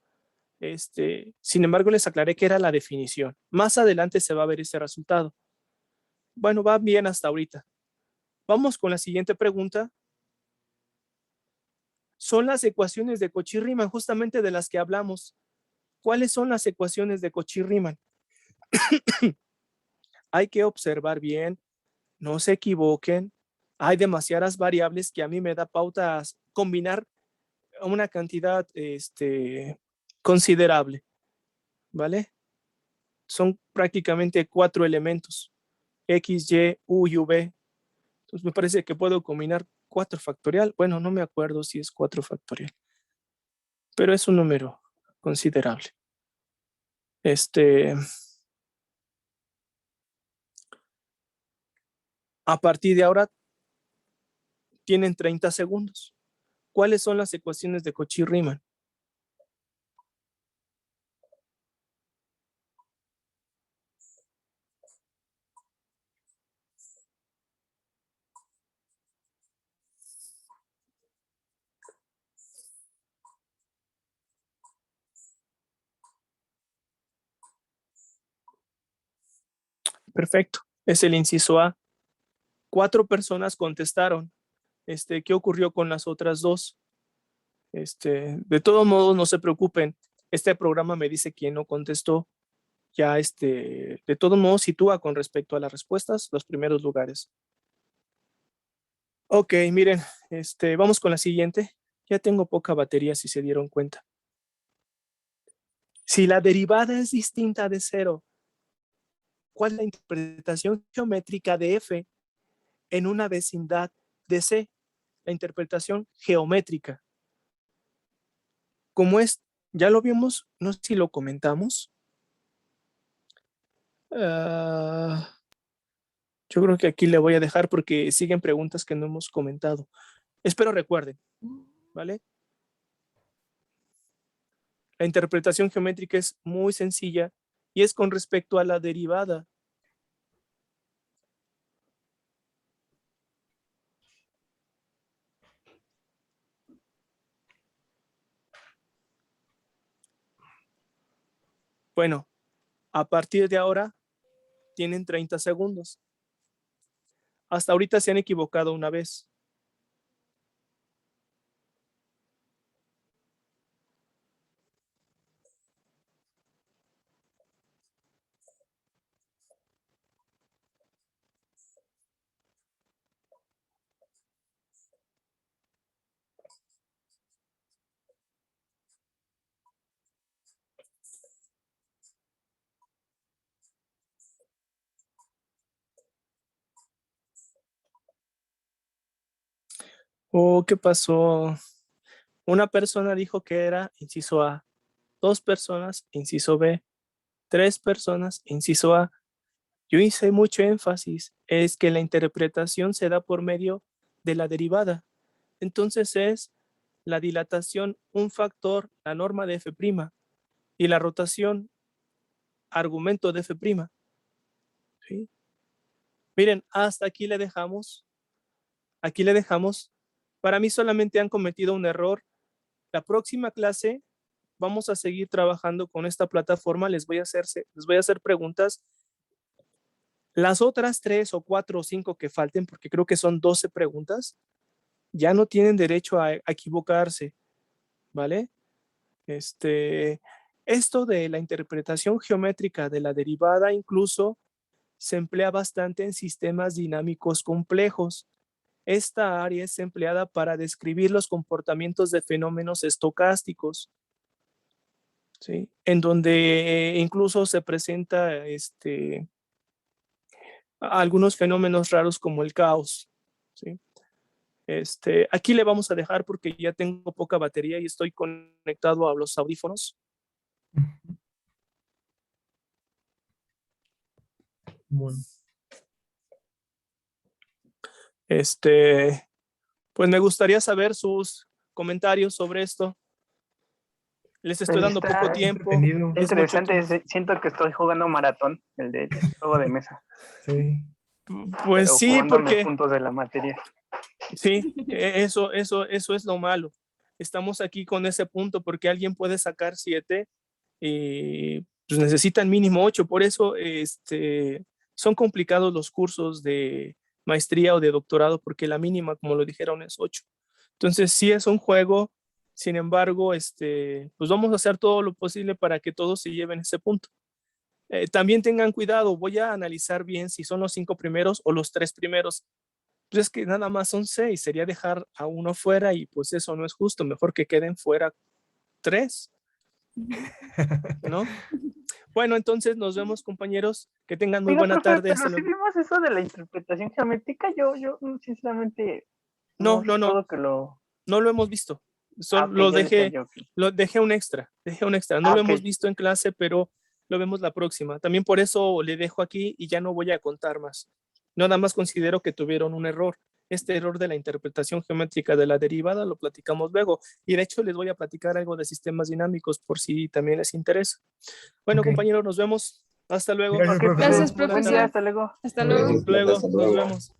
sin embargo les aclaré que era la definición. Más adelante se va a ver ese resultado. Bueno, va bien hasta ahorita. Vamos con la siguiente pregunta. Son las ecuaciones de Cauchy-Riemann, justamente de las que hablamos. ¿Cuáles son las ecuaciones de Cauchy-Riemann? Hay que observar bien, no se equivoquen. Hay demasiadas variables que a mí me da pauta a combinar una cantidad considerable, ¿vale? Son prácticamente 4 elementos, X, Y, U y V. Entonces me parece que puedo combinar 4 factorial. Bueno, no me acuerdo si es 4 factorial, pero es un número considerable. A partir de ahora tienen 30 segundos. ¿Cuáles son las ecuaciones de Cauchy-Riemann? Perfecto, es el inciso A. 4 personas contestaron. ¿Qué ocurrió con las otras 2? De todos modos, no se preocupen. Este programa me dice quién no contestó. Ya de todos modos sitúa con respecto a las respuestas los primeros lugares. Ok, miren, vamos con la siguiente. Ya tengo poca batería, si se dieron cuenta. Si la derivada es distinta de 0, ¿cuál es la interpretación geométrica de f en una vecindad de C? La interpretación geométrica. Como es, ya lo vimos, no sé si lo comentamos. Yo creo que aquí le voy a dejar porque siguen preguntas que no hemos comentado. Espero recuerden, ¿vale? La interpretación geométrica es muy sencilla y es con respecto a la derivada. Bueno, a partir de ahora tienen 30 segundos. Hasta ahorita se han equivocado una vez. Oh, ¿qué pasó? Una persona dijo que era inciso A, 2 personas, inciso B, 3 personas, inciso A. Yo hice mucho énfasis, es que la interpretación se da por medio de la derivada. Entonces es la dilatación un factor, la norma de F', y la rotación, argumento de F'. ¿Sí? Miren, hasta aquí le dejamos. Aquí le dejamos. Para mí solamente han cometido un error. La próxima clase vamos a seguir trabajando con esta plataforma. Les voy a hacer preguntas. Las otras 3 o 4 o 5 que falten, porque creo que son 12 preguntas, ya no tienen derecho a equivocarse, ¿vale? Esto de la interpretación geométrica de la derivada incluso se emplea bastante en sistemas dinámicos complejos. Esta área es empleada para describir los comportamientos de fenómenos estocásticos, ¿sí? En donde incluso se presenta algunos fenómenos raros como el caos, ¿sí? Aquí le vamos a dejar porque ya tengo poca batería y estoy conectado a los audífonos. Bueno, Pues me gustaría saber sus comentarios sobre esto. Les estoy Pues dando está poco tiempo. entretenido. Es mucho Interesante, siento que estoy jugando maratón, el de juego de mesa. Sí. Pues pero sí, jugándome porque puntos de la materia. sí, eso es lo malo. Estamos aquí con ese punto porque alguien puede sacar 7 y pues necesitan mínimo 8. Por eso son complicados los cursos de maestría o de doctorado porque la mínima, como lo dijeron, es 8. Entonces sí es un juego, sin embargo, pues vamos a hacer todo lo posible para que todos se lleven ese punto. También tengan cuidado, voy a analizar bien si son los 5 primeros o los 3 primeros. Pues es que nada más son 6, sería dejar a uno fuera y pues eso no es justo, mejor que queden fuera 3, ¿no? Bueno, entonces nos vemos, compañeros, que tengan muy Oiga, buena profe, tarde, pero hasta si luego. vimos eso de la interpretación geométrica, yo sinceramente No, no no recuerdo que lo... lo hemos visto. Solo ok, ya decía yo. lo dejé un extra, no Ah, lo ok. hemos visto en clase, pero lo vemos la próxima. También por eso le dejo aquí y ya no voy a contar más. Nada más considero que tuvieron un error. Este error de la interpretación geométrica de la derivada lo platicamos luego. Y de hecho les voy a platicar algo de sistemas dinámicos por si también les interesa. Bueno, Ok. compañeros, nos vemos. Hasta luego. Gracias, Ok, profesor. Gracias, buen día, profesor. hasta luego. Hasta luego. Luego, nos vemos.